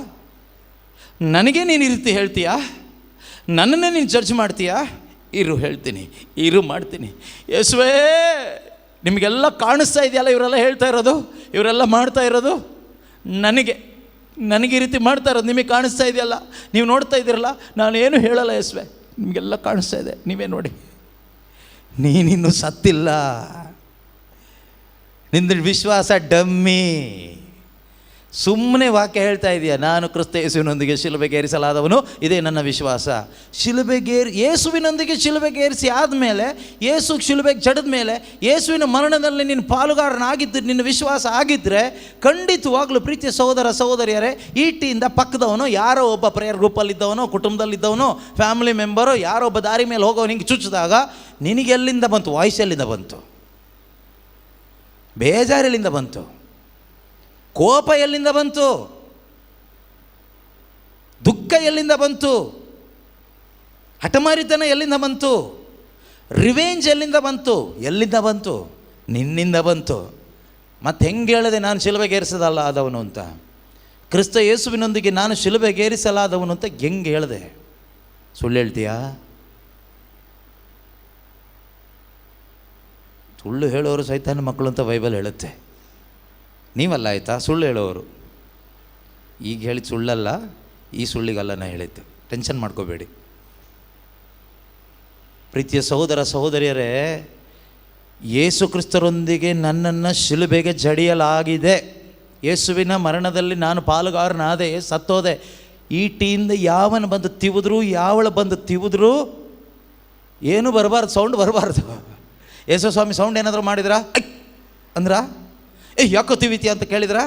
ನನಗೇ ನೀನು ಈ ರೀತಿ ಹೇಳ್ತೀಯಾ? ನನ್ನನ್ನೇ ನೀನು ಜಡ್ಜ್ ಮಾಡ್ತೀಯಾ? ಇರು ಮಾಡ್ತೀನಿ. ಯೇಸುವೇ, ನಿಮಗೆಲ್ಲ ಕಾಣಿಸ್ತಾ ಇದೆಯಲ್ಲ, ಇವರೆಲ್ಲ ಹೇಳ್ತಾ ಇರೋದು, ಇವರೆಲ್ಲ ಮಾಡ್ತಾ ಇರೋದು, ನನಗೆ ಈ ರೀತಿ ಮಾಡ್ತಾ ಇರೋದು ನಿಮಗೆ ಕಾಣಿಸ್ತಾ ಇದೆಯಲ್ಲ, ನೀವು ನೋಡ್ತಾ ಇದ್ದೀರಲ್ಲ, ನಾನೇನು ಹೇಳಲ್ಲ ಯೇಸುವೆ, ನಿಮಗೆಲ್ಲ ಕಾಣಿಸ್ತಾ ಇದೆ, ನೀವೇ ನೋಡಿ. ನೀನಿನ್ನೂ ಸತ್ತಿಲ್ಲ, ನಿಂದು ವಿಶ್ವಾಸ ಡಮ್ಮಿ. ಸುಮ್ಮನೆ ವಾಕ್ಯ ಹೇಳ್ತಾ ಇದೆಯಾ, ನಾನು ಕ್ರಿಸ್ತ ಯೇಸುವಿನೊಂದಿಗೆ ಶಿಲುಬೆಗೇರಿಸಲಾದವನು, ಇದೇ ನನ್ನ ವಿಶ್ವಾಸ. ಯೇಸುವಿನೊಂದಿಗೆ ಶಿಲುಬೆಗೇರಿಸಿ ಆದಮೇಲೆ, ಯೇಸು ಶಿಲುಬೆಗೆ ಜಡಿದ ಮೇಲೆ, ಯೇಸುವಿನ ಮರಣದಲ್ಲಿ ನಿನ್ನ ಪಾಲುಗಾರನಾಗಿದ್ದು ನಿನ್ನ ವಿಶ್ವಾಸ ಆಗಿದ್ದರೆ, ಖಂಡಿತವಾಗ್ಲೂ ಪ್ರೀತಿಯ ಸಹೋದರ ಸಹೋದರಿಯರೇ, ಈಟಿಯಿಂದ ಪಕ್ಕದವನು, ಯಾರೋ ಒಬ್ಬ ಪ್ರೇಯರ್ ಗ್ರೂಪಲ್ಲಿದ್ದವನೋ, ಕುಟುಂಬದಲ್ಲಿದ್ದವನೋ, ಫ್ಯಾಮಿಲಿ ಮೆಂಬರೋ, ಯಾರೋ ಒಬ್ಬ ದಾರಿ ಮೇಲೆ ಹೋಗೋನು ಹಿಂಗೆ ಚುಚ್ಚಿದಾಗ ನಿನಗೆ ಎಲ್ಲಿಂದ ಬಂತು? ವಾಯ್ಸ್ ಎಲ್ಲಿಂದ ಬಂತು? ಬೇಜಾರು ಎಲ್ಲಿಂದ ಬಂತು? ಕೋಪ ಎಲ್ಲಿಂದ ಬಂತು? ದುಃಖ ಎಲ್ಲಿಂದ ಬಂತು? ಹಠಮಾರಿತನ ಎಲ್ಲಿಂದ ಬಂತು? ರಿವೆಂಜ್ ಎಲ್ಲಿಂದ ಬಂತು? ಎಲ್ಲಿಂದ ಬಂತು? ನಿನ್ನಿಂದ ಬಂತು. ಮತ್ತೆ ಹೆಂಗೆ ಹೇಳಿದೆ ನಾನು ಶಿಲುಬೆಗೇರಿಸದಲ್ಲ ಆದವನು ಅಂತ? ಕ್ರಿಸ್ತ ಯೇಸುವಿನೊಂದಿಗೆ ನಾನು ಶಿಲುಬೆಗೇರಿಸಲಾದವನು ಅಂತ ಹೆಂಗೆ ಹೇಳಿದೆ? ಸುಳ್ಳು ಹೇಳ್ತೀಯಾ? ಸುಳ್ಳು ಹೇಳೋರು ಸೈತಾನ ಮಕ್ಕಳು ಅಂತ ಬೈಬಲ್ ಹೇಳುತ್ತೆ. ನೀವಲ್ಲ ಆಯಿತಾ ಸುಳ್ಳು ಹೇಳೋರು. ಈಗ ಹೇಳಿದ ಸುಳ್ಳಲ್ಲ, ಈ ಸುಳ್ಳಿಗಲ್ಲ ನಾ ಹೇಳಿದ್ದು. ಟೆನ್ಷನ್ ಮಾಡ್ಕೋಬೇಡಿ. ಪ್ರೀತಿಯ ಸಹೋದರ ಸಹೋದರಿಯರೇ, ಯೇಸು ಕ್ರಿಸ್ತರೊಂದಿಗೆ ನನ್ನನ್ನು ಶಿಲುಬೆಗೆ ಜಡಿಯಲಾಗಿದೆ. ಯೇಸುವಿನ ಮರಣದಲ್ಲಿ ನಾನು ಪಾಲುಗಾರನಾದೆ, ಸತ್ತೋದೆ. ಈಟಿಯಿಂದ ಯಾವನು ಬಂದು ತಿವಿದ್ರು, ಯಾವಳು ಬಂದು ತಿವಿದ್ರು ಏನೂ ಬರಬಾರ್ದು, ಸೌಂಡ್ ಬರಬಾರ್ದು. ಯೇಸು ಸ್ವಾಮಿ ಸೌಂಡ್ ಏನಾದರೂ ಮಾಡಿದ್ರಾ? ಅಂದ್ರ ಯಾಕೋ ತಿವಿತಿ ಅಂತ ಕೇಳಿದ್ರಾ?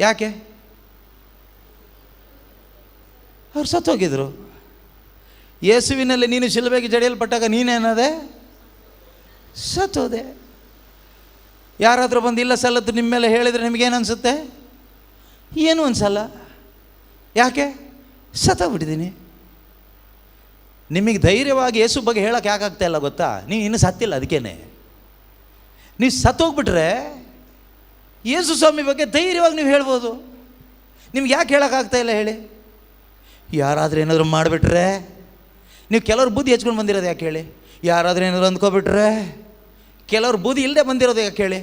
ಯಾಕೆ? ಅವ್ರು ಸತ್ತೋಗಿದ್ರು. ಯೇಸುವಿನಲ್ಲಿ ನೀನು ಶಿಲುಬೆಗೆ ಜಡಿಯಲ್ಪಟ್ಟಾಗ ನೀನೇನದೆ? ಸತ್ತೋದೆ. ಯಾರಾದರೂ ಬಂದು ಇಲ್ಲ ಸಲ್ಲದ್ದು ನಿಮ್ಮ ಮೇಲೆ ಹೇಳಿದರೆ ನಿಮಗೇನು ಅನಿಸುತ್ತೆ? ಏನೂ ಅನಿಸಲ್ಲ. ಯಾಕೆ? ಸತ್ತೋಗ್ಬಿಟ್ಟಿದ್ದೀನಿ. ನಿಮಗೆ ಧೈರ್ಯವಾಗಿ ಯೇಸು ಬಗ್ಗೆ ಹೇಳೋಕ್ಕೆ ಯಾಕಾಗ್ತಾ ಇಲ್ಲ ಗೊತ್ತಾ? ನೀವು ಇನ್ನೂ ಸತ್ತಿಲ್ಲ, ಅದಕ್ಕೇನೆ. ನೀವು ಸತ್ತೋಗ್ಬಿಟ್ರೆ ಯೇಸು ಸ್ವಾಮಿ ಬಗ್ಗೆ ಧೈರ್ಯವಾಗಿ ನೀವು ಹೇಳ್ಬೋದು. ನಿಮ್ಗೆ ಯಾಕೆ ಹೇಳೋಕ್ಕಾಗ್ತಾ ಇಲ್ಲ ಹೇಳಿ? ಯಾರಾದರೂ ಏನಾದರೂ ಮಾಡಿಬಿಟ್ರೆ, ನೀವು ಕೆಲವ್ರು ಬೂದಿ ಹೆಚ್ಕೊಂಡು ಬಂದಿರೋದು ಯಾಕೆ ಹೇಳಿ? ಯಾರಾದರೂ ಏನಾದರೂ ಅಂದ್ಕೊಬಿಟ್ರೆ, ಕೆಲವ್ರು ಬೂದಿ ಇಲ್ಲದೆ ಬಂದಿರೋದು ಯಾಕೆ ಹೇಳಿ?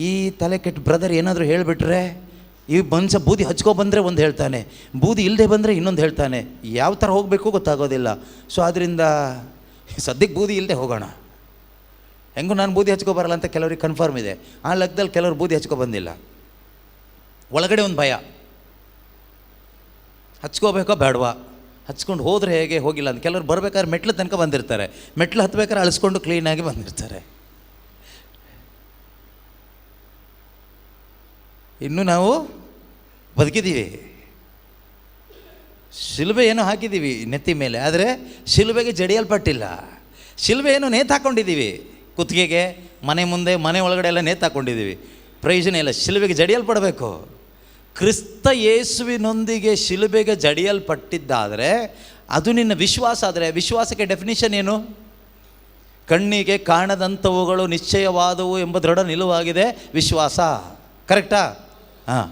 ಈ ತಲೆ ಕೆಟ್ಟ ಬ್ರದರ್ ಏನಾದರೂ ಹೇಳಿಬಿಟ್ರೆ, ಈ ಮನುಷ್ಯ ಬೂದಿ ಹಚ್ಕೊಬಂದರೆ ಒಂದು ಹೇಳ್ತಾನೆ, ಬೂದಿ ಇಲ್ಲದೆ ಬಂದರೆ ಇನ್ನೊಂದು ಹೇಳ್ತಾನೆ. ಯಾವ ಥರ ಹೋಗಬೇಕು ಗೊತ್ತಾಗೋದಿಲ್ಲ. ಸೊ ಆದ್ದರಿಂದ ಸದ್ಯಕ್ಕೆ ಬೂದಿ ಇಲ್ಲದೆ ಹೋಗೋಣ. ಹೆಂಗೂ ನಾನು ಬೂದಿ ಹಚ್ಕೊಬರಲ್ಲ ಅಂತ ಕೆಲವ್ರಿಗೆ ಕನ್ಫರ್ಮ್ ಇದೆ. ಆ ಲೆಕ್ಕದಲ್ಲಿ ಕೆಲವರು ಬೂದಿ ಹಚ್ಕೊಬಂದಿಲ್ಲ. ಒಳಗಡೆ ಒಂದು ಭಯ, ಹಚ್ಕೋಬೇಕೋ ಬೇಡವಾ, ಹಚ್ಕೊಂಡು ಹೋದರೆ ಹೇಗೆ, ಹೋಗಿಲ್ಲ ಅಂತ. ಕೆಲವ್ರು ಬರ್ಬೇಕಾದ್ರೆ ಮೆಟ್ಲು ತನಕ ಬಂದಿರ್ತಾರೆ, ಮೆಟ್ಲು ಹತ್ಬೇಕಾದ್ರೆ ಅಳಿಸ್ಕೊಂಡು ಕ್ಲೀನಾಗಿ ಬಂದಿರ್ತಾರೆ. ಇನ್ನೂ ನಾವು ಬದುಕಿದ್ದೀವಿ. ಶಿಲುಬೆ ಏನೋ ಹಾಕಿದ್ದೀವಿ ನೆತ್ತಿ ಮೇಲೆ, ಆದರೆ ಶಿಲುಬೆಗೆ ಜಡಿಯಲ್ಪಟ್ಟಿಲ್ಲ. ಶಿಲುಬೆ ಏನೋ ನೇತಾಕೊಂಡಿದ್ದೀವಿ ಕುತ್ತಿಗೆಗೆ, ಮನೆ ಮುಂದೆ, ಮನೆ ಒಳಗಡೆ ಎಲ್ಲ ನೇತಾಕೊಂಡಿದ್ದೀವಿ. ಪ್ರಯೋಜನ ಇಲ್ಲ. ಶಿಲುಬೆಗೆ ಜಡಿಯಲ್ಪಡಬೇಕು. ಕ್ರಿಸ್ತ ಯೇಸುವಿನೊಂದಿಗೆ ಶಿಲುಬೆಗೆ ಜಡಿಯಲ್ಪಟ್ಟಿದ್ದಾದರೆ ಅದು ನಿನ್ನ ವಿಶ್ವಾಸ. ಆದರೆ ವಿಶ್ವಾಸಕ್ಕೆ ಡೆಫಿನಿಷನ್ ಏನು? ಕಣ್ಣಿಗೆ ಕಾಣದಂಥವುಗಳು ನಿಶ್ಚಯವಾದವು ಎಂಬ ದೃಢ ನಿಲುವಾಗಿದೆ ವಿಶ್ವಾಸ. ಕರೆಕ್ಟಾ? ಹಾಂ.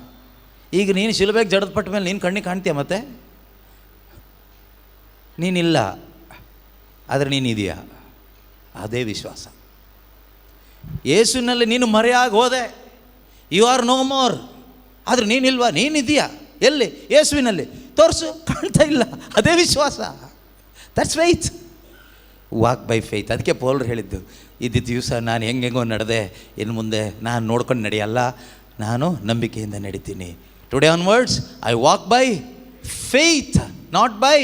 ಈಗ ನೀನು ಶಿಲುಬೆಗೆ ಜಡಲ್ಪಟ್ಟ ಮೇಲೆ ನೀನು ಕಣ್ಣಿಗೆ ಕಾಣ್ತೀಯ? ಮತ್ತೆ ನೀನಿಲ್ಲ, ಆದರೆ ನೀನಿದೆಯಾ? ಅದೇ ವಿಶ್ವಾಸ. ಯೇಸುವಿನಲ್ಲಿ ನೀನು ಮರೆಯಾಗಿ ಹೋದೆ, ಯು ಆರ್ ನೋ ಮೋರ್. ಆದರೆ ನೀನಿಲ್ವಾ? ನೀನಿದೆಯಾ? ಎಲ್ಲಿ? ಯೇಸುವಿನಲ್ಲಿ. ತೋರಿಸು. ಕಾಣ್ತಾ ಇಲ್ಲ. ಅದೇ ವಿಶ್ವಾಸ. That's faith. Walk by faith. ಅದಕ್ಕೆ ಪೌಲರು ಹೇಳಿದ್ದು, ಇದ್ದಿದ್ದ ದಿವಸ ನಾನು ಹೆಂಗೆಂಗೋ ನಡೆದೆ, ಇನ್ನು ಮುಂದೆ ನಾನು ನೋಡ್ಕೊಂಡು ನಡೆಯಲ್ಲ, ನಾನು ನಂಬಿಕೆಯಿಂದ ನಡೀತೀನಿ. Today onwards I walk by faith, not by.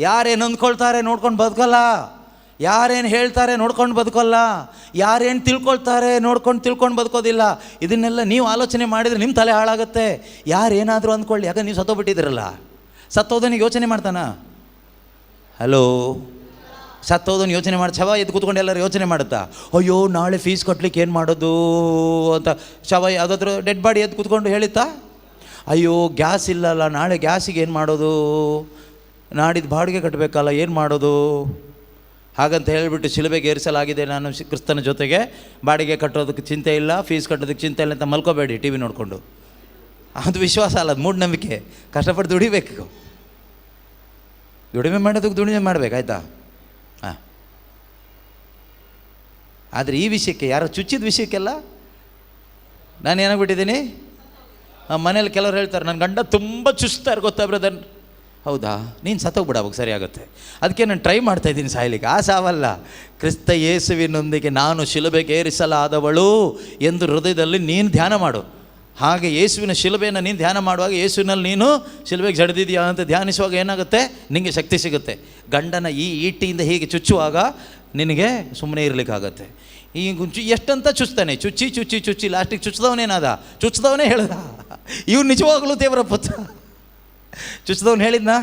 ಯಾರೇನು ಅಂದ್ಕೊಳ್ತಾರೆ ನೋಡ್ಕೊಂಡು ಬದುಕಲ್ಲ, ಯಾರೇನು ಹೇಳ್ತಾರೆ ನೋಡ್ಕೊಂಡು ಬದುಕೋಲ್ಲ, ಯಾರೇನು ತಿಳ್ಕೊಳ್ತಾರೆ ತಿಳ್ಕೊಂಡು ಬದುಕೋದಿಲ್ಲ. ಇದನ್ನೆಲ್ಲ ನೀವು ಆಲೋಚನೆ ಮಾಡಿದರೆ ನಿಮ್ಮ ತಲೆ ಹಾಳಾಗುತ್ತೆ. ಯಾರೇನಾದರೂ ಅಂದ್ಕೊಳ್ಳಿ, ಯಾಕಂದ್ರೆ ನೀವು ಸತ್ತೋಗ್ಬಿಟ್ಟಿದ್ದೀರಲ್ಲ. ಸತ್ತೋದನಿಗೆ ಯೋಚನೆ ಮಾಡ್ತಾನ? ಹಲೋ, ಸತ್ತೋದನ್ನು ಯೋಚನೆ ಮಾಡಿ ಶವ ಎದ್ದು ಕೂತ್ಕೊಂಡು ಎಲ್ಲರೂ ಯೋಚನೆ ಮಾಡುತ್ತಾ? ಅಯ್ಯೋ ನಾಳೆ ಫೀಸ್ ಕಟ್ಲಿಕ್ಕೆ ಏನು ಮಾಡೋದು ಅಂತ ಶವ ಯಾವುದಾದ್ರೂ ಡೆಡ್ ಬಾಡಿ ಎದ್ದು ಕೂತ್ಕೊಂಡು ಹೇಳಿತ್ತಾ? ಅಯ್ಯೋ ಗ್ಯಾಸ್ ಇಲ್ಲಲ್ಲ, ನಾಳೆ ಗ್ಯಾಸಿಗೆ ಏನು ಮಾಡೋದು, ನಾಡಿದ್ದು ಬಾಡಿಗೆ ಕಟ್ಟಬೇಕಲ್ಲ, ಏನು ಮಾಡೋದು? ಹಾಗಂತ ಹೇಳಿಬಿಟ್ಟು ಶಿಲುಬೆಗೆ ಏರಿಸಲಾಗಿದೆ ನಾನು ಕ್ರಿಸ್ತನ ಜೊತೆಗೆ, ಬಾಡಿಗೆ ಕಟ್ಟೋದಕ್ಕೆ ಚಿಂತೆ ಇಲ್ಲ, ಫೀಸ್ ಕಟ್ಟೋದಕ್ಕೆ ಚಿಂತೆ ಇಲ್ಲ ಅಂತ ಮಲ್ಕೋಬೇಡಿ ಟಿ ವಿ ನೋಡಿಕೊಂಡು. ಅದು ವಿಶ್ವಾಸ ಅಲ್ಲ, ಅದು ಮೂಢನಂಬಿಕೆ. ಕಷ್ಟಪಟ್ಟು ದುಡಿಬೇಕು, ದುಡಿಮೆ ಮಾಡೋದಕ್ಕೆ ದುಡಿಮೆ ಮಾಡಬೇಕು, ಆಯಿತಾ? ಹಾಂ. ಆದರೆ ಈ ವಿಷಯಕ್ಕೆ, ಯಾರೋ ಚುಚ್ಚಿದ ವಿಷಯಕ್ಕೆಲ್ಲ ನಾನು ಏನಾಗ್ಬಿಟ್ಟಿದ್ದೀನಿ. ಮನೇಲಿ ಕೆಲವ್ರು ಹೇಳ್ತಾರೆ, ನನ್ನ ಗಂಡ ತುಂಬ ಚುಚ್ತಾರೆ ಗೊತ್ತಾ ಬ್ರದರ್. ಹೌದಾ? ನೀನು ಸತ್ತೋಗ್ಬಿಡ, ಅವಾಗ ಸರಿ ಆಗುತ್ತೆ. ಅದಕ್ಕೆ ನಾನು ಟ್ರೈ ಮಾಡ್ತಾಯಿದ್ದೀನಿ ಸಾಯ್ಲಿಕ್ಕೆ. ಆ ಸಾವಲ್ಲ, ಕ್ರಿಸ್ತ ಯೇಸುವಿನೊಂದಿಗೆ ನಾನು ಶಿಲುಬೆಗೆ ಏರಿಸಲಾದವಳು ಎಂದು ಹೃದಯದಲ್ಲಿ ನೀನು ಧ್ಯಾನ ಮಾಡು. ಹಾಗೆ ಯೇಸುವಿನ ಶಿಲುಬೆಯನ್ನು ನೀನು ಧ್ಯಾನ ಮಾಡುವಾಗ ಯೇಸುವಿನಲ್ಲಿ ನೀನು ಶಿಲುಬೆಗೆ ಜಡಿದಿದೆಯಾ ಅಂತ ಧ್ಯಾನಿಸುವಾಗ ಏನಾಗುತ್ತೆ, ನಿನಗೆ ಶಕ್ತಿ ಸಿಗುತ್ತೆ. ಗಂಡನ ಈ ಈಟಿಯಿಂದ ಹೀಗೆ ಚುಚ್ಚುವಾಗ ನಿನಗೆ ಸುಮ್ಮನೆ ಇರಲಿಕ್ಕಾಗತ್ತೆ. ಈ ಎಷ್ಟಂತ ಚುಚ್ತಾನೆ, ಚುಚ್ಚಿ ಚುಚ್ಚಿ ಚುಚ್ಚಿ ಲಾಸ್ಟಿಗೆ ಚುಚ್ಚಿದವನೇನಾದ, ಚುಚ್ಚಿದವನೇ ಹೇಳ್ದ ಇವ್ರು ನಿಜವಾಗಲೂ ದೇವರ ಪುತ್ರ. ಚುಚ್ಚಿದವನು ಹೇಳಿದ್ನಾ?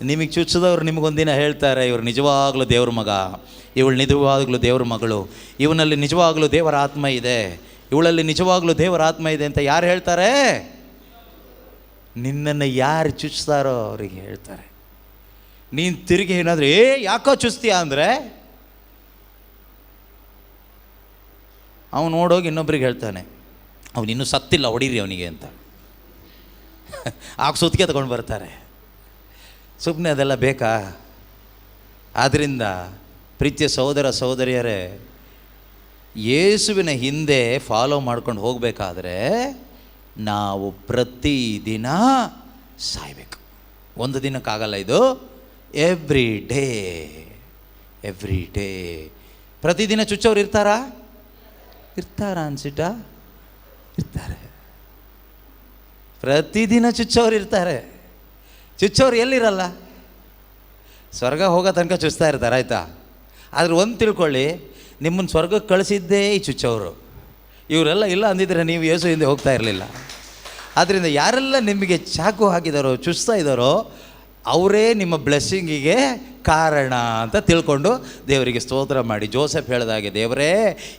ನಿಮಗೆ ಚುಚ್ಚಿದವ್ರು ನಿಮಗೊಂದಿನ ಹೇಳ್ತಾರೆ, ಇವ್ರು ನಿಜವಾಗಲೂ ದೇವ್ರ ಮಗ, ಇವಳು ನಿಜವಾಗಲೂ ದೇವ್ರ ಮಗಳು, ಇವನಲ್ಲಿ ನಿಜವಾಗಲೂ ದೇವರ ಆತ್ಮ ಇದೆ, ಇವಳಲ್ಲಿ ನಿಜವಾಗಲೂ ದೇವರ ಆತ್ಮ ಇದೆ ಅಂತ ಯಾರು ಹೇಳ್ತಾರೆ? ನಿನ್ನನ್ನು ಯಾರು ಚುಚ್ತಾರೋ ಅವರಿಗೆ ಹೇಳ್ತಾರೆ. ನೀನು ತಿರುಗಿ ಏನಾದರೂ ಯಾಕೋ ಚುಚ್ತೀಯ ಅಂದರೆ ಅವನು ನೋಡೋಗಿ ಇನ್ನೊಬ್ರಿಗೆ ಹೇಳ್ತಾನೆ, ಅವನು ಇನ್ನೂ ಸತ್ತಿಲ್ಲ, ಹೊಡೀರಿ ಅವನಿಗೆ ಅಂತ. ಆಗ ಸುತ್ತಿಗೆ ತಗೊಂಡು ಬರ್ತಾರೆ. ಸುಮ್ಮನೆ ಅದೆಲ್ಲ ಬೇಕಾ? ಆದ್ದರಿಂದ ಪ್ರೀತಿಯ ಸಹೋದರ ಸಹೋದರಿಯರೇ, ಯೇಸುವಿನ ಹಿಂದೆ ಫಾಲೋ ಮಾಡ್ಕೊಂಡು ಹೋಗಬೇಕಾದ್ರೆ ನಾವು ಪ್ರತಿದಿನ ಸಾಯಬೇಕು. ಒಂದು ದಿನಕ್ಕಾಗಲ್ಲ ಇದು, ಎವ್ರಿ ಡೇ. ಪ್ರತಿದಿನ ಚುಚ್ಚೋರು ಇರ್ತಾರಾ ಅನ್ಸಿಟ್ಟ? ಇರ್ತಾರೆ. ಪ್ರತಿದಿನ ಚುಚ್ಚೋರು ಇರ್ತಾರೆ. ಚುಚ್ಚೋರು ಎಲ್ಲಿರಲ್ಲ, ಸ್ವರ್ಗ ಹೋಗೋ ತನಕ ಚುಚ್ತಾ ಇರ್ತಾರೆ, ಆಯಿತಾ? ಆದ್ರೆ ಒಂದು ತಿಳ್ಕೊಳ್ಳಿ, ನಿಮ್ಮನ್ನು ಸ್ವರ್ಗಕ್ಕೆ ಕಳಿಸಿದ್ದೇ ಈ ಚುಚ್ಚೋರು. ಇವರೆಲ್ಲ ಇಲ್ಲ ಅಂದಿದ್ರೆ ನೀವು ಯೇಸು ಹಿಂದೆ ಹೋಗ್ತಾ ಇರಲಿಲ್ಲ. ಆದ್ದರಿಂದ ಯಾರೆಲ್ಲ ನಿಮಗೆ ಚಾಕು ಹಾಕಿದಾರೋ, ಚುಚ್ತಾ ಇದ್ದಾರೋ, ಅವರೇ ನಿಮ್ಮ ಬ್ಲೆಸ್ಸಿಂಗಿಗೆ ಕಾರಣ ಅಂತ ತಿಳ್ಕೊಂಡು ದೇವರಿಗೆ ಸ್ತೋತ್ರ ಮಾಡಿ. ಜೋಸೆಫ್ ಹೇಳಿದಾಗೆ, ದೇವರೇ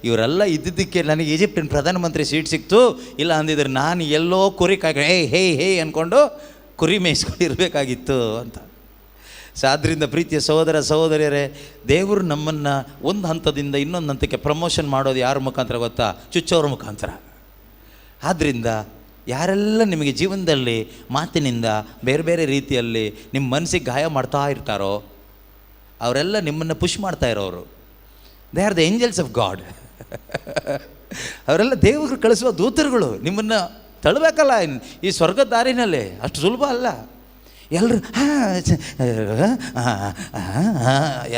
ಇವರೆಲ್ಲ ಇದ್ದಿದ್ದಕ್ಕೆ ನನಗೆ ಈಜಿಪ್ಟಿನ ಪ್ರಧಾನಮಂತ್ರಿ ಸೀಟ್ ಸಿಕ್ತು, ಇಲ್ಲ ಅಂದಿದ್ರೆ ನಾನು ಎಲ್ಲೋ ಕುರಿ ಕಾಯಿ ಹೇ ಅಂದ್ಕೊಂಡು ಕುರಿ ಮೇಯಿಸ್ಕೊಂಡಿರ್ಬೇಕಾಗಿತ್ತು ಅಂತ. ಸೊ ಆದ್ದರಿಂದ ಪ್ರೀತಿಯ ಸಹೋದರ ಸಹೋದರಿಯರೇ, ದೇವರು ನಮ್ಮನ್ನು ಒಂದು ಹಂತದಿಂದ ಇನ್ನೊಂದು ಹಂತಕ್ಕೆ ಪ್ರಮೋಷನ್ ಮಾಡೋದು ಯಾರ ಮುಖಾಂತರ ಗೊತ್ತಾ? ಚುಚ್ಚೋರ ಮುಖಾಂತರ. ಆದ್ದರಿಂದ ಯಾರೆಲ್ಲ ನಿಮಗೆ ಜೀವನದಲ್ಲಿ ಮಾತಿನಿಂದ ಬೇರೆ ಬೇರೆ ರೀತಿಯಲ್ಲಿ ನಿಮ್ಮ ಮನಸ್ಸಿಗೆ ಗಾಯ ಮಾಡ್ತಾ ಇರ್ತಾರೋ ಅವರೆಲ್ಲ ನಿಮ್ಮನ್ನು ಪುಷ್ ಮಾಡ್ತಾ ಇರೋರು. They are the angels of god. ಅವರೆಲ್ಲ ದೇವರು ಕಳಿಸುವ ದೂತರುಗಳು. ನಿಮ್ಮನ್ನು ತಳ್ಳಬೇಕಲ್ಲ ಈ ಸ್ವರ್ಗದ ದಾರಿನಲ್ಲಿ, ಅಷ್ಟು ಸುಲಭ ಅಲ್ಲ. ಎಲ್ಲರೂ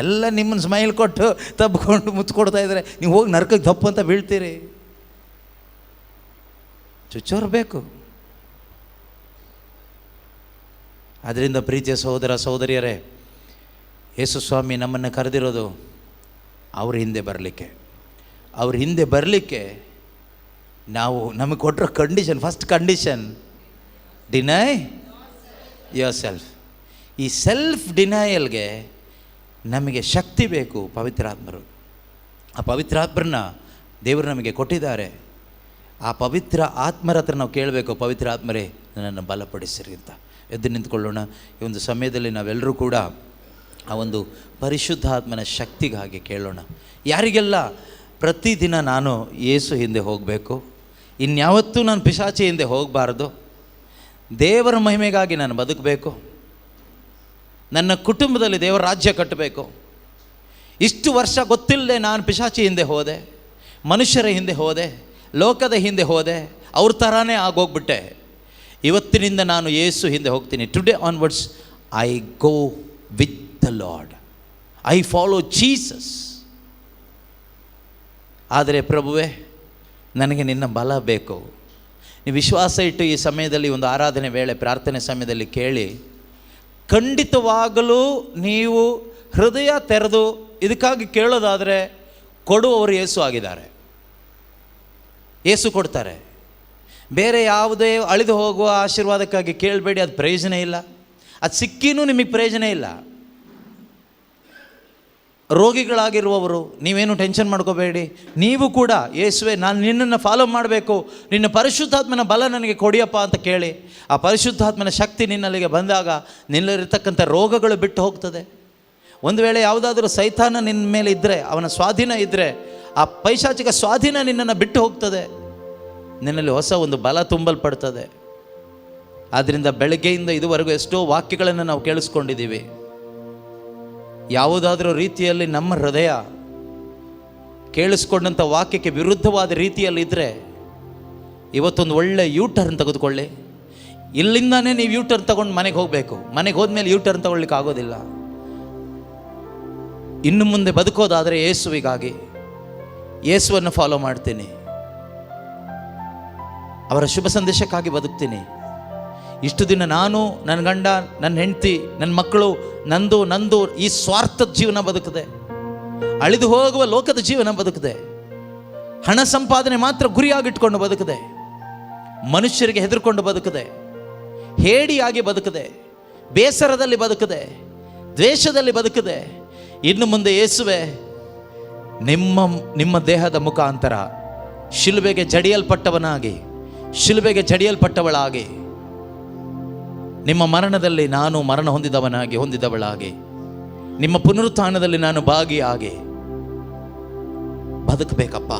ಎಲ್ಲ ನಿಮ್ಮನ್ನು ಸ್ಮೈಲ್ ಕೊಟ್ಟು ತಬ್ಕೊಂಡು ಮುತ್ಕೊಡ್ತಾ ಇದ್ದಾರೆ, ನೀವು ಹೋಗಿ ನರಕಕ್ಕೆ ದಪ್ಪು ಅಂತ ಬೀಳ್ತೀರಿ. ಚುಚ್ಚೋರು ಬೇಕು. ಆದ್ದರಿಂದ ಪ್ರೀತಿಯ ಸಹೋದರ ಸಹೋದರಿಯರೇ, ಯೇಸು ಸ್ವಾಮಿ ನಮ್ಮನ್ನು ಕರೆದಿರೋದು ಅವ್ರ ಹಿಂದೆ ಬರಲಿಕ್ಕೆ ನಾವು ನಮಗೆ ಕೊಟ್ಟಿರೋ condition, first condition, deny your self. ಈ ಸೆಲ್ಫ್ ಡಿನಯಲ್ಗೆ ನಮಗೆ ಶಕ್ತಿ ಬೇಕು, ಪವಿತ್ರಾತ್ಮರು. ಆ ಪವಿತ್ರಾತ್ಮರನ್ನ ದೇವರು ನಮಗೆ ಕೊಟ್ಟಿದ್ದಾರೆ. ಆ ಪವಿತ್ರ ಆತ್ಮರ ಹತ್ರ ನಾವು ಕೇಳಬೇಕು, ಪವಿತ್ರ ಆತ್ಮರೇ ನನ್ನನ್ನು ಬಲಪಡಿಸಿರಿ ಅಂತ. ಎದ್ದು ನಿಂತ್ಕೊಳ್ಳೋಣ. ಈ ಒಂದು ಸಮಯದಲ್ಲಿ ನಾವೆಲ್ಲರೂ ಕೂಡ ಆ ಒಂದು ಪರಿಶುದ್ಧಾತ್ಮನ ಶಕ್ತಿಗಾಗಿ ಕೇಳೋಣ. ಯಾರಿಗೆಲ್ಲ ಪ್ರತಿದಿನ ನಾನು ಯೇಸು ಹಿಂದೆ ಹೋಗಬೇಕು, ಇನ್ಯಾವತ್ತೂ ನಾನು ಪಿಶಾಚಿ ಹಿಂದೆ ಹೋಗಬಾರ್ದು, ದೇವರ ಮಹಿಮೆಗಾಗಿ ನಾನು ಬದುಕಬೇಕು, ನನ್ನ ಕುಟುಂಬದಲ್ಲಿ ದೇವರ ರಾಜ್ಯ ಕಟ್ಟಬೇಕು, ಇಷ್ಟು ವರ್ಷ ಗೊತ್ತಿಲ್ಲದೆ ನಾನು ಪಿಶಾಚಿ ಹಿಂದೆ ಹೋದೆ, ಮನುಷ್ಯರ ಹಿಂದೆ ಹೋದೆ, ಲೋಕದ ಹಿಂದೆ ಹೋದೆ, ಅವ್ರ ಥರನೇ ಆಗೋಗ್ಬಿಟ್ಟೆ. ಇವತ್ತಿನಿಂದ ನಾನು ಯೇಸು ಹಿಂದೆ ಹೋಗ್ತೀನಿ. Today onwards I go with the lord, I follow Jesus. ಆದರೆ ಪ್ರಭುವೇ, ನನಗೆ ನಿನ್ನ ಬಲ ಬೇಕು. ನೀವು ವಿಶ್ವಾಸ ಇಟ್ಟು ಈ ಸಮಯದಲ್ಲಿ ಒಂದು ಆರಾಧನೆ ವೇಳೆ ಪ್ರಾರ್ಥನೆ ಸಮಯದಲ್ಲಿ ಕೇಳಿ, ಖಂಡಿತವಾಗಲೂ ನೀವು ಹೃದಯ ತೆರೆದು ಇದಕ್ಕಾಗಿ ಕೇಳೋದಾದರೆ ಕೊಡುವವರು ಯೇಸು ಆಗಿದ್ದಾರೆ. ಯೇಸು ಕೊಡ್ತಾರೆ. ಬೇರೆ ಯಾವುದೇ ಅಳಿದು ಹೋಗುವ ಆಶೀರ್ವಾದಕ್ಕಾಗಿ ಕೇಳಬೇಡಿ, ಅದು ಪ್ರಯೋಜನ ಇಲ್ಲ. ಅದು ಸಿಕ್ಕಿನೂ ನಿಮಗೆ ಪ್ರಯೋಜನ ಇಲ್ಲ. ರೋಗಿಗಳಾಗಿರುವವರು ನೀವೇನು ಟೆನ್ಷನ್ ಮಾಡ್ಕೋಬೇಡಿ. ನೀವು ಕೂಡ ಯೇಸುವೆ, ನಾನು ನಿನ್ನನ್ನು ಫಾಲೋ ಮಾಡಬೇಕು, ನಿನ್ನ ಪರಿಶುದ್ಧಾತ್ಮನ ಬಲ ನನಗೆ ಕೊಡಿಯಪ್ಪ ಅಂತ ಕೇಳಿ, ಆ ಪರಿಶುದ್ಧಾತ್ಮನ ಶಕ್ತಿ ನಿನ್ನಲ್ಲಿಗೆ ಬಂದಾಗ ನಿನ್ನಲ್ಲಿರ್ತಕ್ಕಂಥ ರೋಗಗಳು ಬಿಟ್ಟು ಹೋಗ್ತದೆ. ಒಂದು ವೇಳೆ ಯಾವುದಾದ್ರೂ ಸೈತಾನ ನಿನ್ನ ಮೇಲೆ ಇದ್ದರೆ, ಅವನ ಸ್ವಾಧೀನ ಇದ್ದರೆ, ಆ ಪೈಶಾಚಿಕ ಸ್ವಾಧೀನ ನಿನ್ನನ್ನು ಬಿಟ್ಟು ಹೋಗ್ತದೆ. ನಿನ್ನಲ್ಲಿ ಹೊಸ ಒಂದು ಬಲ ತುಂಬಲ್ಪಡ್ತದೆ. ಆದ್ದರಿಂದ ಬೆಳಗ್ಗೆಯಿಂದ ಇದುವರೆಗೂ ಎಷ್ಟೋ ವಾಕ್ಯಗಳನ್ನು ನಾವು ಕೇಳಿಸ್ಕೊಂಡಿದ್ದೀವಿ. ಯಾವುದಾದ್ರೂ ರೀತಿಯಲ್ಲಿ ನಮ್ಮ ಹೃದಯ ಕೇಳಿಸ್ಕೊಂಡಂಥ ವಾಕ್ಯಕ್ಕೆ ವಿರುದ್ಧವಾದ ರೀತಿಯಲ್ಲಿದ್ದರೆ ಇವತ್ತೊಂದು ಒಳ್ಳೆ ಯೂಟರ್ನ್ ತೆಗೆದುಕೊಳ್ಳಿ. ಇಲ್ಲಿಂದಾನೇ ನೀವು ಯೂಟರ್ನ್ ತಗೊಂಡು ಮನೆಗೆ ಹೋಗಬೇಕು. ಮನೆಗೆ ಹೋದ್ಮೇಲೆ ಯೂಟರ್ನ್ ತಗೊಳ್ಳಿಕ್ಕೆ ಆಗೋದಿಲ್ಲ. ಇನ್ನು ಮುಂದೆ ಬದುಕೋದಾದರೆ ಯೇಸುವಿಗಾಗಿ, ಯೇಸುವನ್ನು ಫಾಲೋ ಮಾಡ್ತೀನಿ. ಅವರ ಶುಭ ಸಂದೇಶಕ್ಕಾಗಿ ಬದುಕ್ತೀನಿ. ಇಷ್ಟು ದಿನ ನಾನು, ನನ್ನ ಗಂಡ, ನನ್ನ ಹೆಂಡತಿ, ನನ್ನ ಮಕ್ಕಳು, ನಂದು ಈ ಸ್ವಾರ್ಥದ ಜೀವನ ಬದುಕಿದೆ. ಅಳಿದು ಹೋಗುವ ಲೋಕದ ಜೀವನ ಬದುಕಿದೆ. ಹಣ ಸಂಪಾದನೆ ಮಾತ್ರ ಗುರಿಯಾಗಿಟ್ಕೊಂಡು ಬದುಕಿದೆ. ಮನುಷ್ಯರಿಗೆ ಹೆದರ್ಕೊಂಡು ಬದುಕಿದೆ. ಹೇಡಿಯಾಗಿ ಬದುಕಿದೆ. ಬೇಸರದಲ್ಲಿ ಬದುಕಿದೆ. ದ್ವೇಷದಲ್ಲಿ ಬದುಕಿದೆ. ಇನ್ನು ಮುಂದೆ ಯೇಸುವೆ, ನಿಮ್ಮ ದೇಹದ ಮುಖಾಂತರ ಶಿಲುಬೆಗೆ ಜಡಿಯಲ್ಪಟ್ಟವನಾಗಿ, ಶಿಲುಬೆಗೆ ಜಡಿಯಲ್ಪಟ್ಟವಳಾಗಿ, ನಿಮ್ಮ ಮರಣದಲ್ಲಿ ನಾನು ಮರಣ ಹೊಂದಿದವಳಾಗಿ, ನಿಮ್ಮ ಪುನರುತ್ಥಾನದಲ್ಲಿ ನಾನು ಭಾಗಿಯಾಗಿ ಬದುಕಬೇಕಪ್ಪ.